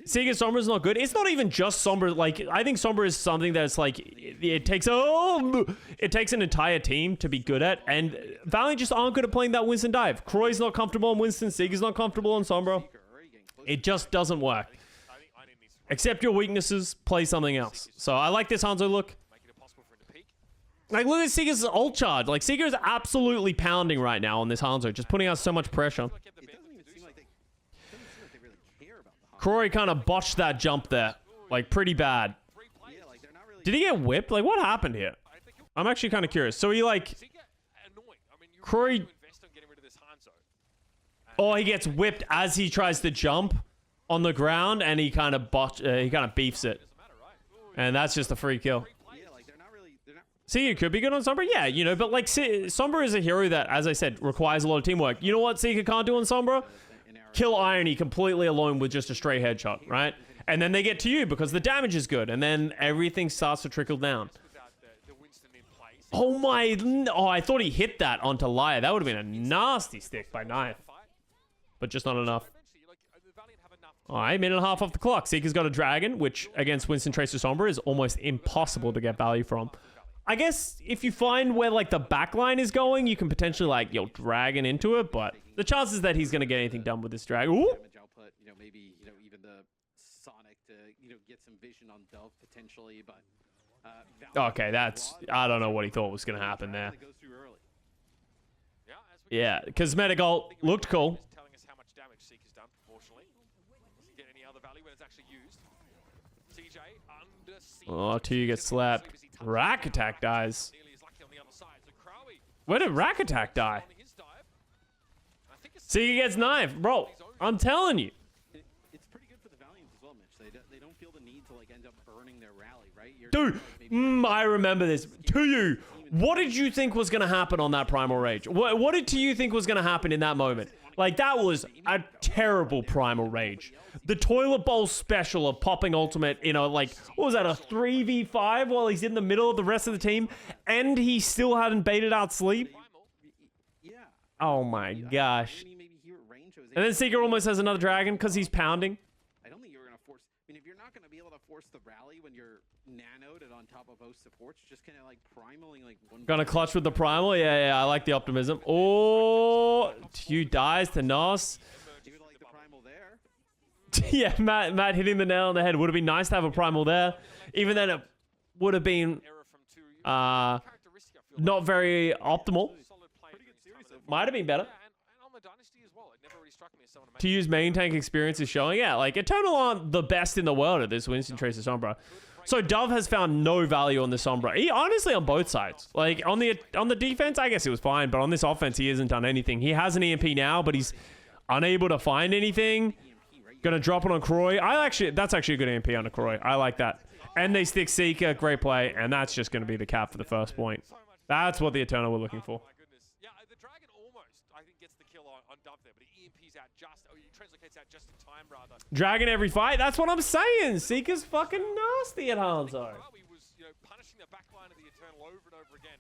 Seeker Sombra is not good. It's not even just Sombra. Like, I think Sombra is something that's like it takes an entire team to be good at, and Valiant just aren't good at playing that Winston dive. Croy's not comfortable on Winston. Seeker's not comfortable on Sombra. It just doesn't work. Accept your weaknesses. Play something else. So I like this Hanzo look. Make it impossible for him to peek. Like, look at Seeker's ult charge. Like, Seeker is absolutely pounding right now on this Hanzo, just putting out so much pressure. it doesn't even seem like they really care about the Hawks. Croy kind of botched that jump there, like pretty bad. Yeah, like they're not really. Did he get whipped? Like, what happened here? I'm actually kind of curious. So he like, Seeker, annoying. I mean, you Croy- really need to invest on getting rid of this Hanzo. oh, he gets whipped as he tries to jump on the ground, and he kind of beefs it, Doesn't matter, right? and that's just a free kill. Yeah, like they're not really. They're not. See, it could be good on Sombra, yeah, you know, but like Sombra is a hero that, as I said, requires a lot of teamwork. You know what Seeker can't do on Sombra? Kill Irony completely alone with just a straight headshot, right? And then they get to you because the damage is good, and then everything starts to trickle down. Without the Winston in place. Oh, I thought he hit that onto Liar. That would have been a nasty stick by Knife, but just not enough. Eventually, like, the Valiant have enough. All right, minute and a half off the clock. Seeker's got a dragon, which against Winston Tracer Sombra is almost impossible to get value from. I guess if you find where like the backline is going, you can potentially like dragon into it, but the chances that he's gonna get anything done with this dragon. Ooh. Damage output. Maybe even the Sonic to get some vision on Dove potentially, but. Okay, I don't know what he thought was gonna happen there. Goes too early. Yeah, as we Yeah, cosmetic ult looked cool. Just telling us how much damage Seeker's done proportionally. Doesn't get any other value when it's actually used. CJ under siege. Oh, 2 gets slapped. Rack Attack dies. Nearly as lucky on the other side. So Crowy Where did Rack Attack die? on his dive. I think it's Seeker gets knife, bro. I'm telling you. It's pretty good for the Valiants as well, Mitch. They don't feel the need to end up burning their rally, right? Dude, I remember this. To you, what did you think was going to happen on that Primal Rage? What did you think was going to happen in that moment? Like, that was a terrible Primal Rage. The Toilet Bowl special of popping ultimate, like, what was that, a 3v5 while he's in the middle of the rest of the team, and he still hadn't baited out sleep? Yeah. Oh my gosh. Maybe here at range, I was And then Seeker almost has another dragon because he's pounding. I don't think you were going to force. If you're not going to be able to force the rally when you're nanoed and on top of both supports, just kind of primaling one. Gonna clutch with the primal. Yeah, I like the optimism. Oh, Hugh dies to Nos. You would like the primal there. Yeah, Matt hitting the nail on the head. Would have been nice to have a primal there. Even then, it would have been not very optimal. Might have been better. To use main tank experience is showing. Yeah, like Eternal aren't the best in the world at this Winston Tracer Sombra. So Dove has found no value on the Sombra. He honestly on both sides. Like on the defense, I guess it was fine, but on this offense, he hasn't done anything. He has an EMP now, but he's unable to find anything. Gonna drop it on Croy. That's actually a good EMP on a Croy. I like that. And they stick Seeker, great play, and that's just gonna be the cap for the first point. That's what the Eternal were looking for. Yeah, the Dragon almost, I think, gets the kill on Dove there, but he EMPs out he translocates out just in time, rather. Dragon every fight? That's what I'm saying. Seeker's fucking nasty at Hanzo. He was, punishing the backline of the Eternal over and over again.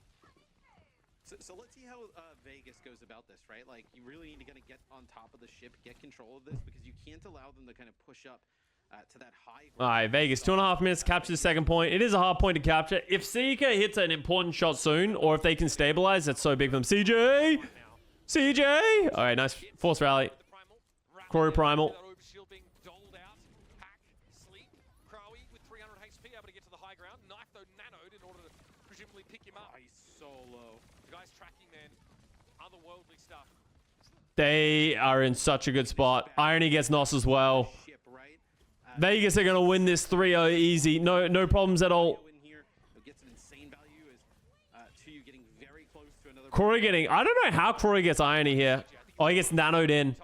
So let's see how Vegas goes about this, right? Like, you really need to kind of get on top of the ship, get control of this, because you can't allow them to kind of push up to that high. All right, Vegas, 2.5 minutes, capture the second point. It is a hard point to capture. If Seeker hits an important shot soon, or if they can stabilize, that's so big for them. CJ! CJ! All right, nice force rally. Corey Primal. They are in such a good spot. Irony gets Nos as well. Vegas are going to win this 3-0 easy. No problems at all. Corey getting... I don't know how Corey gets Irony here. Oh, he gets nanoed in.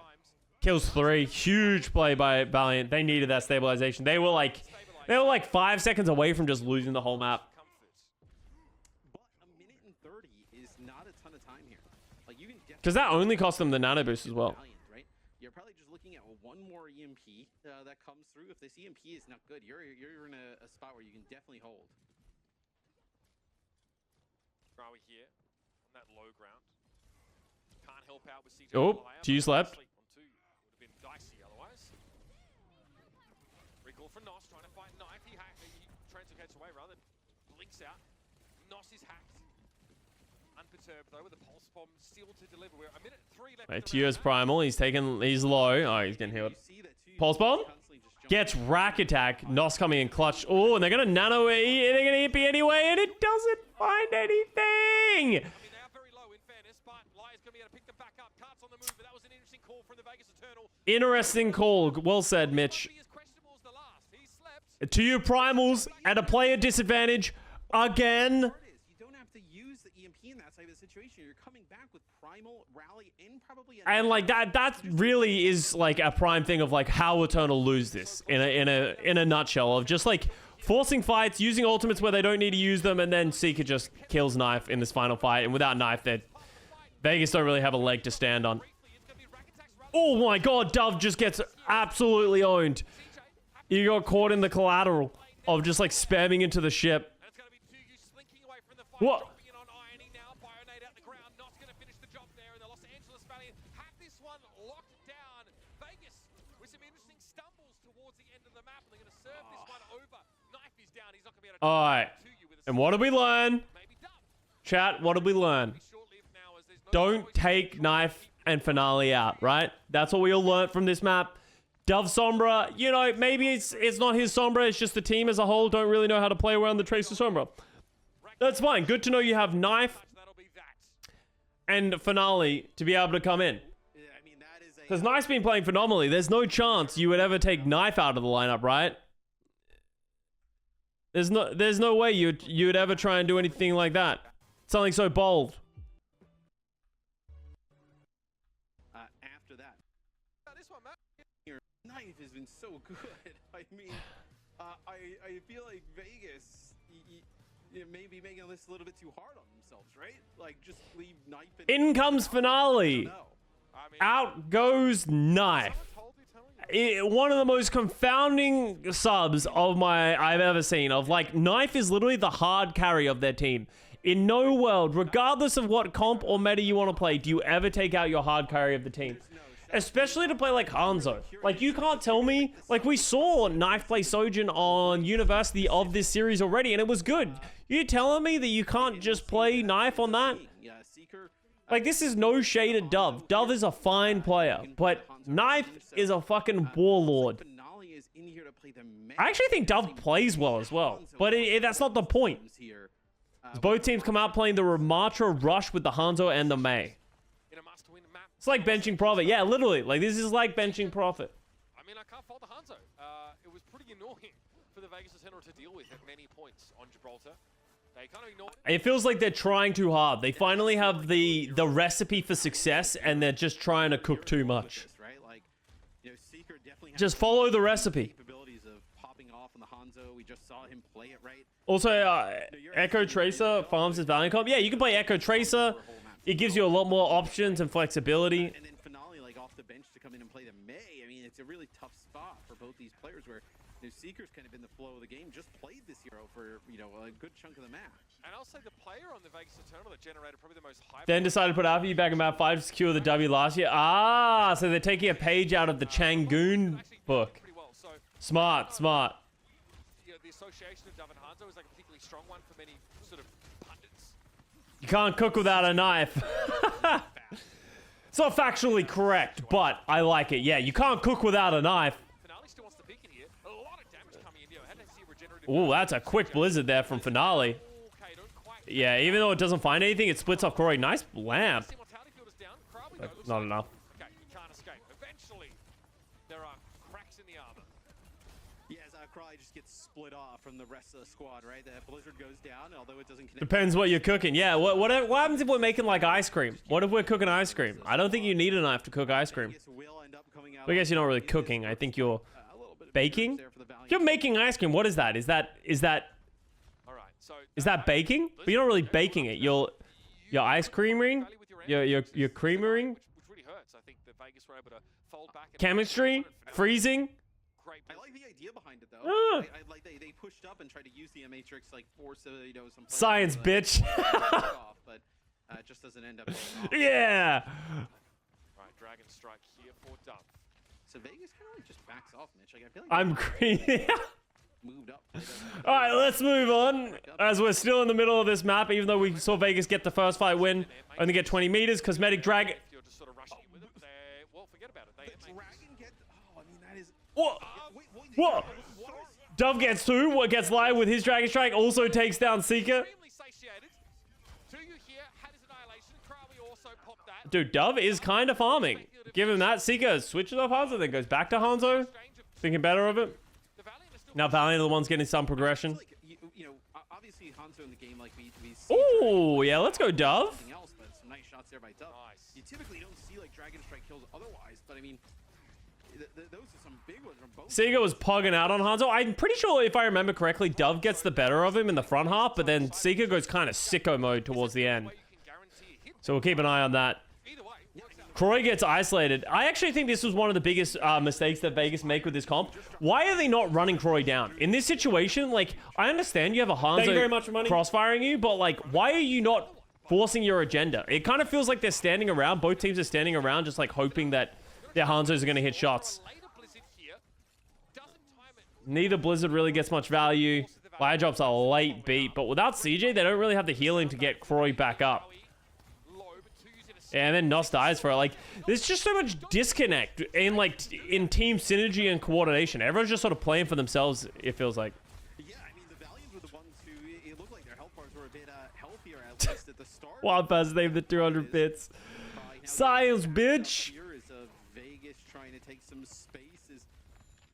Kills 3. Huge play by Valiant. They needed that stabilization. They were like 5 seconds away from just losing the whole map. But a minute and 30 is not a ton of time here. Like, you can Because that only cost them the nano boost as well. Valiant, right? You're probably just looking at one more EMP that comes through. If this EMP is not good, you're in a spot where you can definitely hold. Are we here on that low ground? Can't help out with CJ. Oh, G slept. Would have been dicey otherwise. Recall for Nos trying to fight Knife. He translocates away rather than blinks out. Nos is hacked. Unperturbed though with the pulse bomb still to deliver. We're a minute 3 left. Right, Tio's primal. He's low. Oh, he's getting healed. Pulse bomb gets rack attack. Nos coming in clutch. Oh, and they're gonna nano it. They're gonna hit me anyway, and it doesn't find anything. I mean, they are very low in fairness, but Liar's gonna be able to pick them back up. Cart's on the move, but that was an interesting call from the Vegas Eternal. Interesting call. Well said, Mitch. To you, primals at a player disadvantage again. In that type of situation, you're coming back with primal rally and probably and like that really is like a prime thing of like how Eternal lose this in a nutshell, of just like forcing fights, using ultimates where they don't need to use them, and then Seeker just kills Knife in this final fight, and without Knife, Vegas don't really have a leg to stand on. Oh my god, Dove just gets absolutely owned. You got caught in the collateral of just like spamming into the ship. What? Alright, and what did we learn? Chat, what did we learn? Don't take Knife and Finale out, right? That's what we all learned from this map. Dove Sombra, maybe it's not his Sombra, it's just the team as a whole don't really know how to play around the Tracer Sombra. That's fine. Good to know you have Knife and Finale to be able to come in. Because Knife's been playing phenomenally. There's no chance you would ever take Knife out of the lineup, right? There's no way you would ever try and do anything like that. Something so bold. After that, this one, your Knife has been so good. I mean, I feel like Vegas may be making this a little bit too hard on themselves, right? Like, just leave Knife. In comes Finale. Out goes Knife. One of the most confounding subs I've ever seen. Of like, Knife is literally the hard carry of their team. In no world, regardless of what comp or meta you want to play, do you ever take out your hard carry of the team. Especially to play like Hanzo. Like, you can't tell me. Like, we saw Knife play Sojin on University of this series already, and it was good. You telling me that you can't just play Knife on that? Like, this is no shade at Dove. Dove is a fine player, but Knife is a fucking warlord. Finale is in here to play the I actually think Dove plays well as well, but that's not the point. Both teams come out playing the Ramatra Rush with the Hanzo and the Mei. In a must-win map. It's like benching Prophet. Yeah, literally. Like, this is like benching Prophet. I mean, I can't fault the Hanzo. It was pretty annoying for the Vegas Center to deal with at many points on Gibraltar. They kind of ignored it. It feels like they're trying too hard. They finally have the recipe for success, and they're just trying to cook too much. Just follow the recipe. Also, Echo Tracer farms his Valiant comp. Yeah, you can play Echo Tracer. It gives you a lot more options and flexibility. And then Finale, like off the bench to come in and play the Mei. I mean, it's a really tough spot for both these players where Seeker's kind of been the flow of the game, just played this hero for, you know, a good chunk of the match. And I'll say the player on the Vegas Eternal that generated probably the most hype. Then decided to put Alpha back in map 5 to secure the W last year. Ah, so they're taking a page out of the Changoon book. Smart, smart. You know, the association of Dove and Hanzo is like a particularly strong one for many sort of pundits. You can't cook without a knife. It's not factually correct, but I like it. Yeah, you can't cook without a knife. Finale still wants to peek in here. A lot of damage coming in. Had to see regenerative. Ooh, that's a quick blizzard there from Finale. Yeah, even though it doesn't find anything, it splits off Croy. Nice lamp. Not enough. Okay, you can't escape. Eventually, there are cracks in the armor. Yeah, as Cry just gets split off from the rest of the squad, right? The blizzard goes down, although it doesn't connect. Depends what you're cooking. Yeah, what happens if we're making like ice cream? What if we're cooking ice cream? I don't think you need a knife to cook ice cream. I guess you're not really cooking. I think you're baking. If you're making ice cream, what is that? Is that baking? But you're not really baking it. You're ice creaming. You're creamering. Which really hurts. I think the Vegas were able to fold back. Chemistry, freezing. I like the idea behind it though. I like they pushed up and tried to use the Matrix like force some science, bitch. But it just doesn't end up. Yeah. Right, Dragon Strike here for Dove. So Vegas kind of like just backs off, Mitch. Like I feel like I'm green. moved up. All right, let's move on. As we're still in the middle of this map, even though we saw Vegas get the first fight win, only get 20 meters. Cosmetic Dragon. You're just sort of rushing with it. Well, forget about it. The Dragon gets. Oh, I mean that is. What? What? Dove gets 2. What gets live with his Dragon Strike also takes down Seeker. Dude, Dove is kind of farming. Give him that. Seeker switches off Hanzo, then goes back to Hanzo. Thinking better of it. Now Valiant are the ones getting some progression. You know, obviously Hanzo in the game, like we Ooh, yeah, let's go Dove. Else, but some nice shots there by Dove. Nice. You typically don't see like Dragon Strike kills otherwise, but I mean, those are some big ones from both. Seeker was pugging out on Hanzo. I'm pretty sure, if I remember correctly, Dove gets the better of him in the front half, but then Seeker goes kind of sicko mode towards the end. So we'll keep an eye on that. Croy gets isolated. I actually think this was one of the biggest mistakes that Vegas make with this comp. Why are they not running Croy down? In this situation, like, I understand you have a Hanzo crossfiring you, but, like, why are you not forcing your agenda? It kind of feels like they're standing around. Both teams are standing around just, like, hoping that their Hanzos are going to hit shots. Neither Blizzard really gets much value. Fire Drop's a late beat, but without CJ, they don't really have the healing to get Croy back up. Yeah, and then Nos dies for it. Like, there's just so much disconnect in, like, in team synergy and coordination. Everyone's just sort of playing for themselves, it feels like. Yeah, I mean, the Valiants were the ones who, it looked like their health bars were a bit healthier, at least at the start. Wild Pass named the 200 bits. Science, bitch! Here is Vegas trying to take some spaces.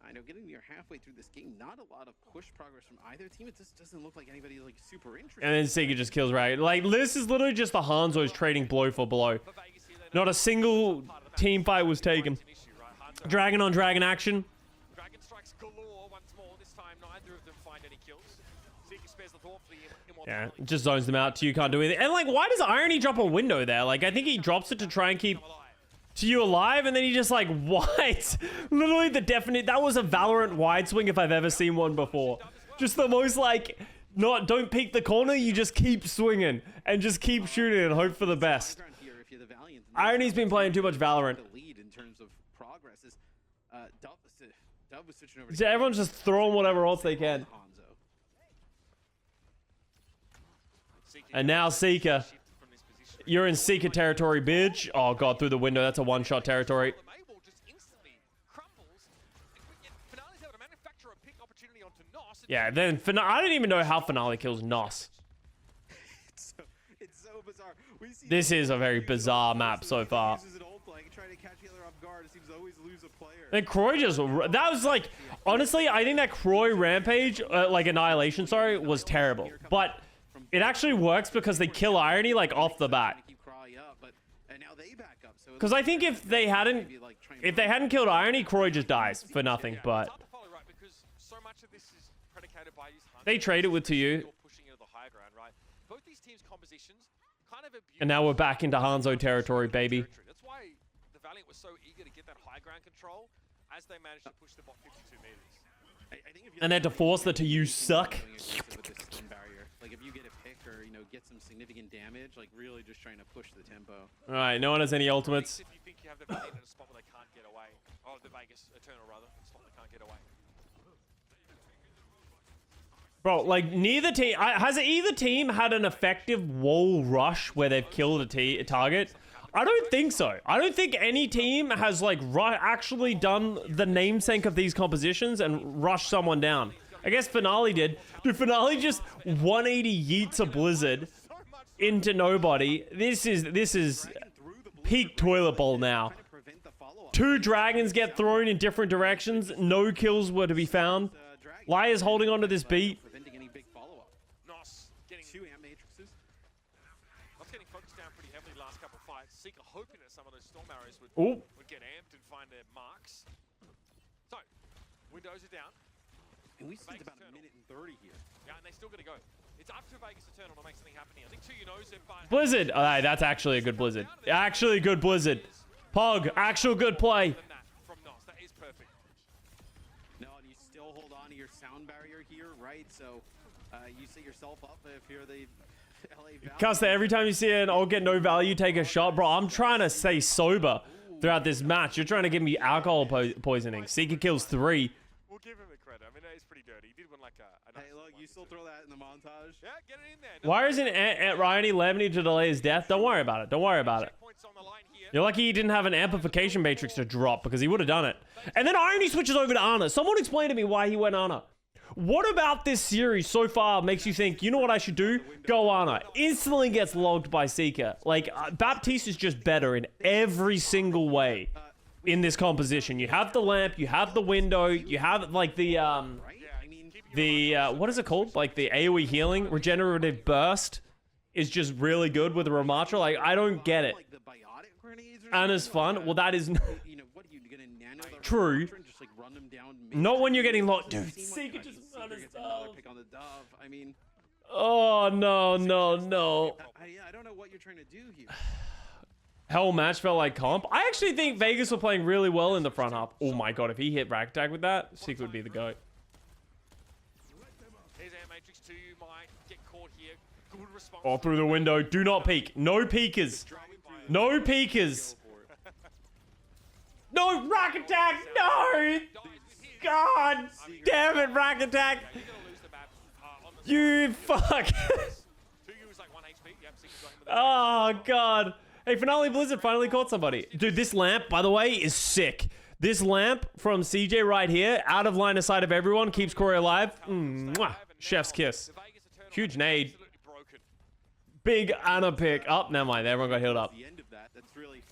I know, getting near halfway through this game, not a lot of push progress from either team. It just doesn't look like anybody like super interested. And then Seeker just kills Ragged. Like, this is literally just the Hanzos trading blow for blow. Not a single team fight was taken. Dragon on dragon action. Dragon strikes galore once more. This time, neither of them find any kills. Seeker spares the thought for the yeah, just zones them out. You can't do anything. And, like, why does Irony drop a window there? Like, I think he drops it to try and keep TU alive, and then he just, like, white. Literally the definite... That was a Valorant wide swing if I've ever seen one before. Just the most, like... Don't peek the corner, you just keep swinging. And just keep shooting and hope for the best. Irony's been playing too much Valorant. So everyone's just throwing whatever else they can. And now Seeker. You're in Seeker territory, bitch. Oh, God, through the window. That's a one-shot territory. Yeah, then I don't even know how Finale kills Nos. It's so bizarre. This is a very bizarre map so far. Then Croy just, that was like, honestly, I think that Croy Rampage, like Annihilation, sorry, was terrible. But it actually works because they kill Irony like off the bat. Because I think if they hadn't killed Irony, Croy just dies for nothing. But they trade it with to you. And now we're back into Hanzo territory, baby. That's why the Valiant was so eager to get that high ground control as they managed to push the bot 52 meters. And then to force the to you suck. Like if you get a pick or get some significant damage, like really just trying to push the tempo. All right, no one has any ultimates. If you think you have the Valiant in a spot where they can't get away, or the Vegas Eternal rather, a spot they can't get away. Bro, like neither team has either team had an effective wall rush where they've killed a target. I don't think so. I don't think any team has like actually done the namesake of these compositions and rushed someone down. I guess Finale did. Dude, Finale just 180 yeets a Blizzard into nobody. This is peak Toilet Bowl now. 2 dragons get thrown in different directions. No kills were to be found. Liar's holding onto this beat. Seeker hoping that some of those Storm Arrows would get amped and find their marks. So, windows are down. And we spent about a minute and 30 here. Yeah, and they're still going to go. It's up to Vegas Eternal to make something happen here. I think 2 knows it, but... Blizzard! That's actually a good Blizzard. Actually a good Blizzard. Pog, actual good play. From Nos, that is perfect. No, and you still hold on to your sound barrier here, right? So, you set yourself up if you're the... Custa, every time you see an I'll get no value, take a shot. Bro, I'm trying to stay sober throughout this match. You're trying to give me alcohol poisoning. Seeker kills 3. We'll give him the credit. I mean, that is pretty dirty. He did win like a hey, look, you still throw that in the montage? Yeah, get it in there. Why isn't Ryan Lemony to delay his death? Don't worry about it. Don't worry about it. You're lucky he didn't have an amplification matrix to drop because he would have done it. And then Irony switches over to Ana. Someone explain to me why he went Ana. What about this series so far makes you think, you know what I should do? Go Ana. Instantly gets logged by Seeker. Like, Baptiste is just better in every single way in this composition. You have the lamp, you have the window, you have, like, the what is it called? Like, the AoE healing, regenerative burst is just really good with the Ramatra. Like, I don't get it. Ana's fun. Well, that is... True. Not when you're getting locked. Dude, Seeker just I mean, oh, no. I don't know what you're trying to do here. Hell match felt like comp. I actually think Vegas were playing really well in the front half. Oh my god, if he hit rack tag with that, Seeker would be the GOAT. All through the window. Do not peek. No peekers. No peekers. No rack attack. No. God damn it, rack attack. You fuck. Oh god. Hey, Finale Blizzard finally caught somebody. Dude, this lamp, by the way, is sick. This lamp from CJ right here, out of line of sight of everyone, keeps Corey alive. Mwah. Chef's kiss. Huge nade. Big Ana pick. Oh, never mind. Everyone got healed up. The end of that. That's really.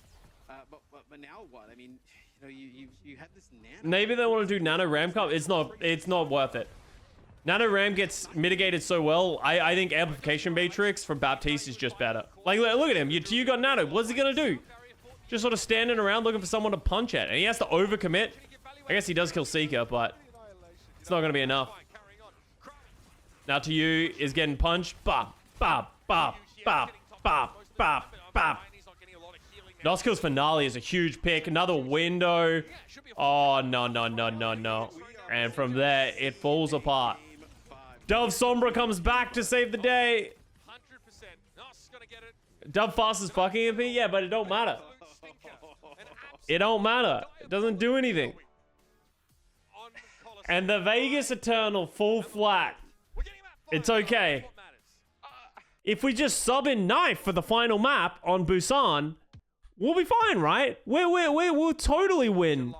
But now what? I mean, you have this nano. Maybe they want to do nano ram comp. It's not worth it. Nano ram gets mitigated so well. I think amplification matrix from Baptiste is just better. Like, look at him. You got nano. What's he gonna do? Just sort of standing around looking for someone to punch at, and he has to overcommit. I guess he does kill Seeker, but it's not gonna be enough. Now to you is getting punched. Bop, bop, bop, bop, bop, bop, bop. Nos kills Finale is a huge pick. Another window. Oh, no. And from there, it falls apart. Dove Sombra comes back to save the day. Dove fast as fucking MP? Yeah, but it don't matter. It don't matter. It doesn't do anything. And the Vegas Eternal full flat. It's okay. If we just sub in Knife for the final map on Busan, we'll be fine, right? We'll totally win.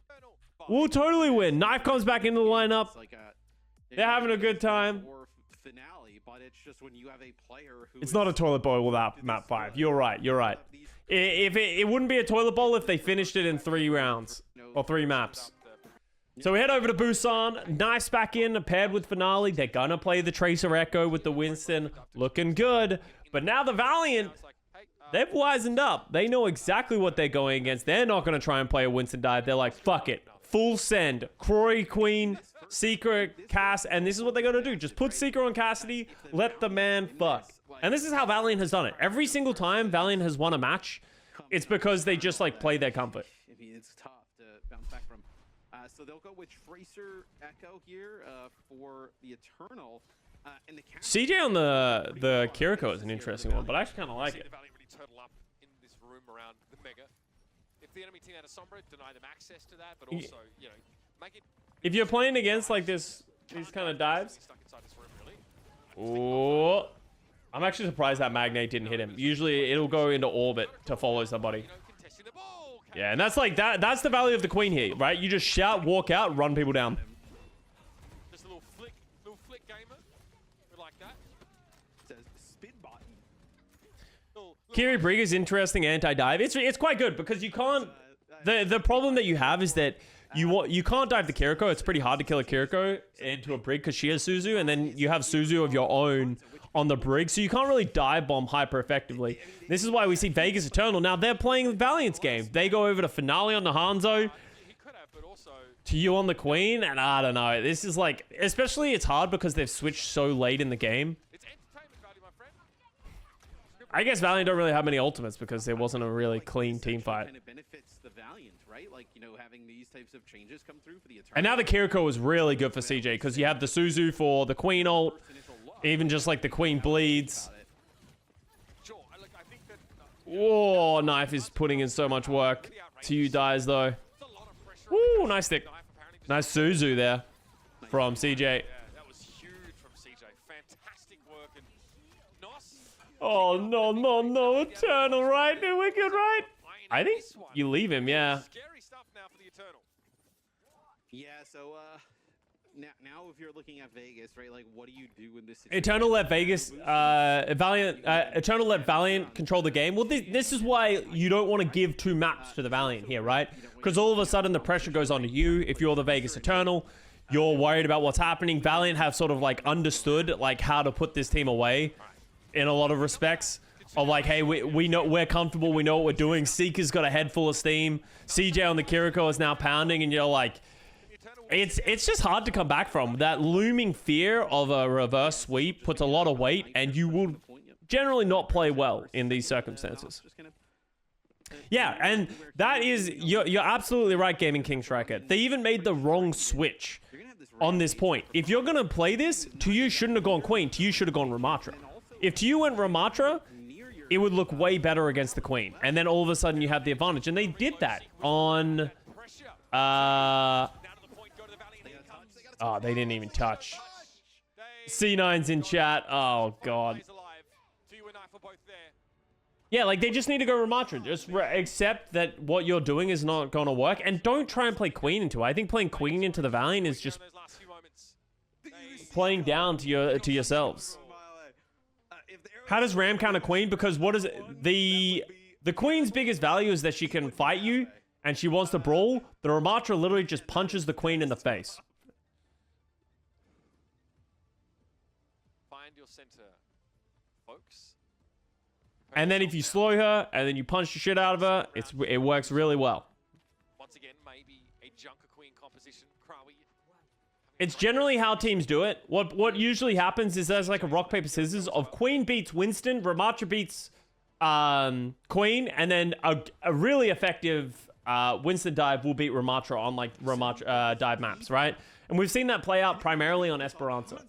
We'll totally win. Knife comes back into the lineup. They're having a good time. Or finale, but it's just when you have a player who It's not a toilet bowl without map 5. You're right. You're right. If it wouldn't be a toilet bowl if they finished it in 3 rounds or 3 maps. So we head over to Busan. Nice back in, paired with Finale. They're gonna play the Tracer Echo with the Winston. Looking good. But now the Valiant, they've wisened up. They know exactly what they're going against. They're not gonna try and play a Winston dive. They're like, fuck it. Full send. Croy, Queen, Seeker, Cass. And this is what they're gonna do. Just put Seeker on Cassidy. Let the man fuck. And this is how Valiant has done it. Every single time Valiant has won a match, it's because they just like play their comfort. I mean, it's tough to bounce back from. So they'll go with Tracer Echo here for the Eternal. And the CJ on the Kiriko is an interesting one, but I actually kind of like it. If the enemy team had a Sombra, deny them access to that, but also, you know, make it. If you're playing against like these kind of dives. Oh. I'm actually surprised that Magnate didn't hit him. Usually it'll go into orbit to follow somebody. Yeah, and that's like that's the value of the Queen here, right? You just shout, walk out, run people down. Just a little flick gamer. We like that. Says spin button. Kiri Brigger's interesting anti-dive. It's quite good because you can't. The problem that you have is that you can't dive the Kiriko. It's pretty hard to kill a Kiriko into a Brig because she has Suzu, and then you have Suzu of your own on the Brig, so you can't really dive bomb hyper effectively. This is why we see Vegas Eternal. Now they're playing Valiant's game. They go over to Finale on the Hanzo, to you on the Queen, and I don't know. This is like, especially it's hard because they've switched so late in the game. I guess Valiant don't really have many ultimates because there wasn't a really clean team fight. And it benefits the Valiant, right? Like, you know, having these types of changes come through for the Eternal. And now the Kiriko is really good for CJ because you have the Suzu for the Queen ult. Even just like the Queen bleeds. Whoa, Knife is putting in so much work. To dies though. Woo, nice stick. Nice Suzu there from CJ. Yeah, that was huge from CJ. Fantastic work. And oh, no. Eternal, right? We're good, right? I think you leave him, yeah. Scary stuff now for the Eternal. Yeah, so, now if you're looking at Vegas, right, like, what do you do in this situation? Eternal let Vegas, Eternal let Valiant control the game. Well, this is why you don't want to give 2 maps to the Valiant here, right? Because all of a sudden the pressure goes onto you. If you're the Vegas Eternal, you're worried about what's happening. Valiant have sort of like understood like how to put this team away in a lot of respects. Of like, hey, we know we're comfortable. We know what we're doing. Seeker's got a head full of steam. CJ on the Kiriko is now pounding, and you're like, it's just hard to come back from. That looming fear of a reverse sweep puts a lot of weight, and you will generally not play well in these circumstances. Yeah, and that is, you're absolutely right, Gaming King Striker. They even made the wrong switch on this point. If you're going to play this, Tu shouldn't have gone Queen. Tu should have gone Ramatra. If Tu went Ramatra, it would look way better against the Queen. And then all of a sudden you have the advantage. And they did that on... Oh, they didn't even touch. C9's in chat. Oh, God. Yeah, like, they just need to go Ramatra. Just accept that what you're doing is not going to work. And don't try and play Queen into it. I think playing Queen into the Valiant is just playing down to yourselves. How does Ram counter Queen? Because what is it? The Queen's biggest value is that she can fight you and she wants to brawl. The Ramatra literally just punches the Queen in the face. Find your center, folks. And then if you slow her and then you punch the shit out of her, it works really well. Once again, maybe a Junker Queen composition. Krawi. It's generally how teams do it. What usually happens is there's like a rock, paper, scissors of Queen beats Winston, Ramatra beats Queen, and then a really effective Winston dive will beat Ramatra on like Ramatra dive maps, right? And we've seen that play out primarily on Esperanza.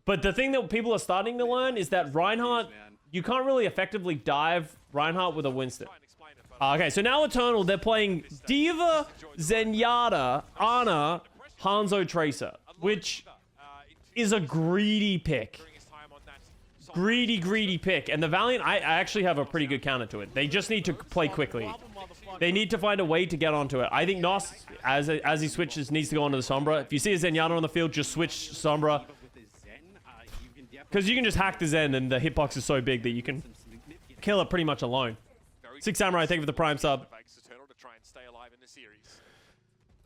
But the thing that people are starting to learn is that Reinhardt, you can't really effectively dive Reinhardt with a Winston. Okay, so now Eternal, they're playing Diva, Zenyatta, Ana, Hanzo Tracer, which is a greedy pick. Greedy pick. And the Valiant, I actually have a pretty good counter to it. They just need to play quickly. They need to find a way to get onto it. I think Nos, as he switches, needs to go onto the Sombra. If you see a Zenyatta on the field, just switch Sombra. Because you can just hack the Zen, and the hitbox is so big that you can kill it pretty much alone. Six Samurai, thank you for the Prime sub.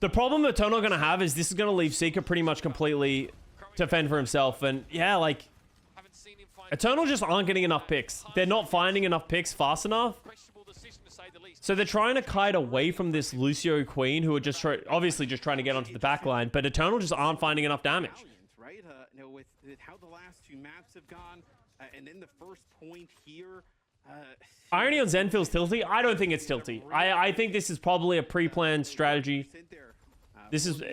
The problem Eternal going to have is this is going to leave Seeker pretty much completely to fend for himself. And yeah, like, Eternal just aren't getting enough picks. They're not finding enough picks fast enough. So they're trying to kite away from this Lucio Queen, who are just obviously just trying to get onto the back line. But Eternal just aren't finding enough damage. Right? With how the last two maps have gone, and then the first point here. Irony on Zen feels tilty. I don't think it's tilty. I think this is probably a pre-planned strategy.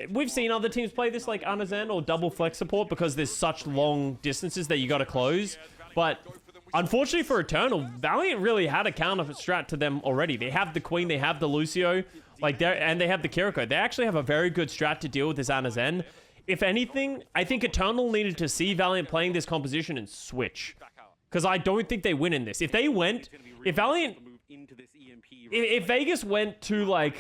We've seen other teams play this like Ana Zen or double flex support because there's such long distances that you got to close. But unfortunately for Eternal, Valiant really had a counter strat to them already. They have the Queen, they have the Lucio, and they have the Kiriko. They actually have a very good strat to deal with this Ana Zen. If anything, I think Eternal needed to see Valiant playing this composition and switch. Because I don't think they win in this. If Valiant, if Vegas went to like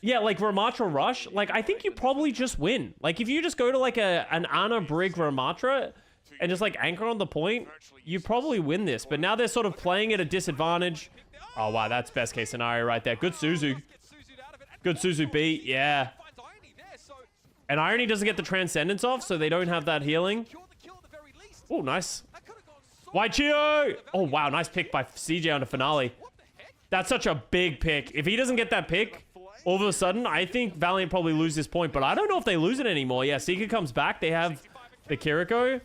Ramatra Rush, like I think you probably just win. Like if you just go to like an Ana Brig Ramatra and just like anchor on the point, you probably win this. But now they're sort of playing at a disadvantage. Oh wow, that's best case scenario right there. Good Suzu. Good Suzu beat, yeah. And Irony doesn't get the Transcendence off, so they don't have that healing. Oh, nice. Waichio! Oh, wow. Nice pick by CJ on the finale. That's such a big pick. If he doesn't get that pick, all of a sudden, I think Valiant probably lose this point. But I don't know if they lose it anymore. Yeah, Seeker comes back. They have the Kiriko.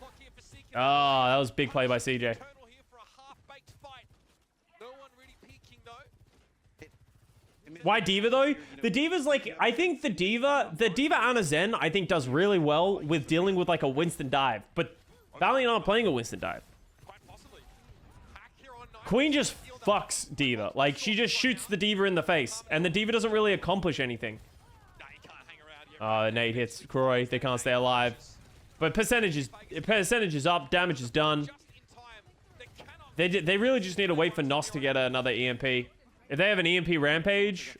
Oh, that was a big play by CJ. Why Diva though? The Diva's like, I think the Diva Ana Zen, I think does really well with dealing with like a Winston dive. But Valiant aren't playing a Winston dive. Queen just fucks Diva. Like, she just shoots the Diva in the face. And the Diva doesn't really accomplish anything. Nate hits Croy. They can't stay alive. But percentage is up. Damage is done. They really just need to wait for Nos to get another EMP. If they have an EMP Rampage,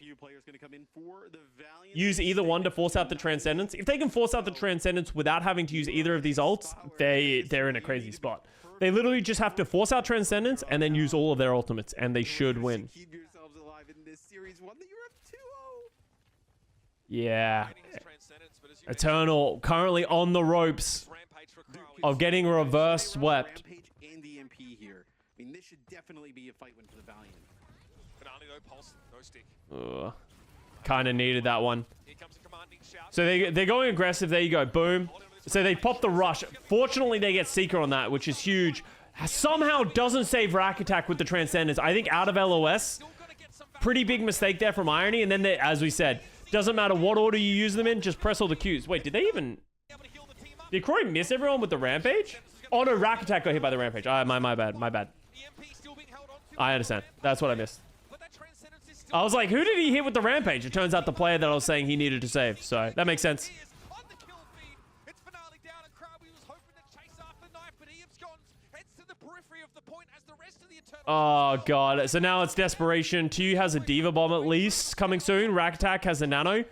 use either one to force out the Transcendence. If they can force out the Transcendence without having to use either of these ults, they're in a crazy spot. They literally just have to force out Transcendence and then use all of their ultimates, and they should win. Yeah. Eternal currently on the ropes of getting reverse swept. This should definitely be a fight win for the Valiant. Kind of needed that one. So they're going aggressive. There you go. Boom. So they pop the rush. Fortunately, they get Seeker on that, which is huge. Somehow doesn't save Rack Attack with the Transcendence. I think out of LOS, pretty big mistake there from Irony. And then, as we said, doesn't matter what order you use them in, just press all the Qs. Wait, did they even... Did Croy miss everyone with the Rampage? Oh, no, Rack Attack got hit by the Rampage. My bad. My bad. I understand. That's what I missed. I was like, who did he hit with the Rampage? It turns out the player that I was saying he needed to save. So, that makes sense. Oh, God. So now it's desperation. Tu has a Diva Bomb at least coming soon. Rack Attack has a Nano.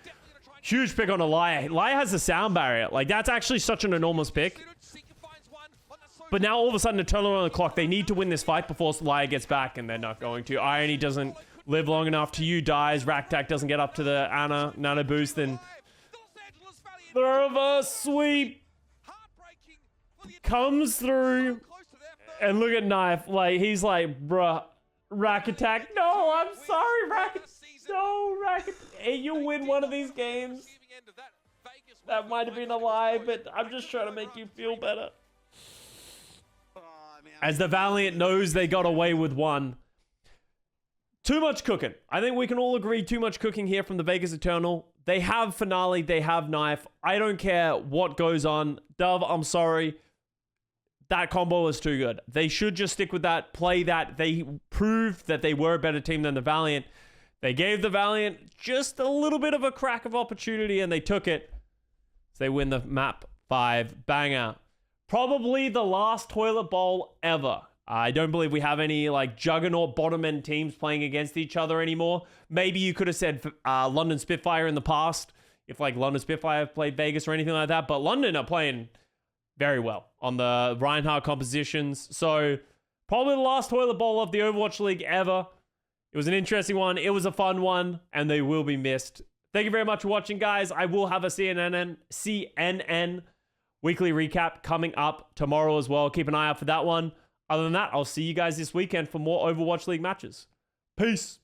Huge pick on Elia. Elia has a sound barrier. Like, that's actually such an enormous pick. But now all of a sudden, Eternal on the clock. They need to win this fight before Elia gets back, and they're not going to. Irony doesn't live long enough. Tu dies. Rack Attack doesn't get up to the Nano boost, and the reverse sweep comes through. And look at Knife, like, he's like, bruh, Rack Attack. No, I'm sorry, Rack. No, Rack. Hey, you win one of these games. That might have been a lie, but I'm just trying to make you feel better. As the Valiant knows they got away with one. Too much cooking. I think we can all agree too much cooking here from the Vegas Eternal. They have Finale, they have Knife. I don't care what goes on. Dove, I'm sorry. That combo was too good. They should just stick with that, play that. They proved that they were a better team than the Valiant. They gave the Valiant just a little bit of a crack of opportunity, and they took it. So they win the map 5. Banger. Probably the last Toilet Bowl ever. I don't believe we have any like juggernaut bottom end teams playing against each other anymore. Maybe you could have said London Spitfire in the past, if like London Spitfire played Vegas or anything like that. But London are playing very well on the Reinhardt compositions. So probably the last toilet bowl of the Overwatch League ever. It was an interesting one. It was a fun one, and they will be missed. Thank you very much for watching, guys. I will have a CNN weekly recap coming up tomorrow as well. Keep an eye out for that one. Other than that, I'll see you guys this weekend for more Overwatch League matches. Peace.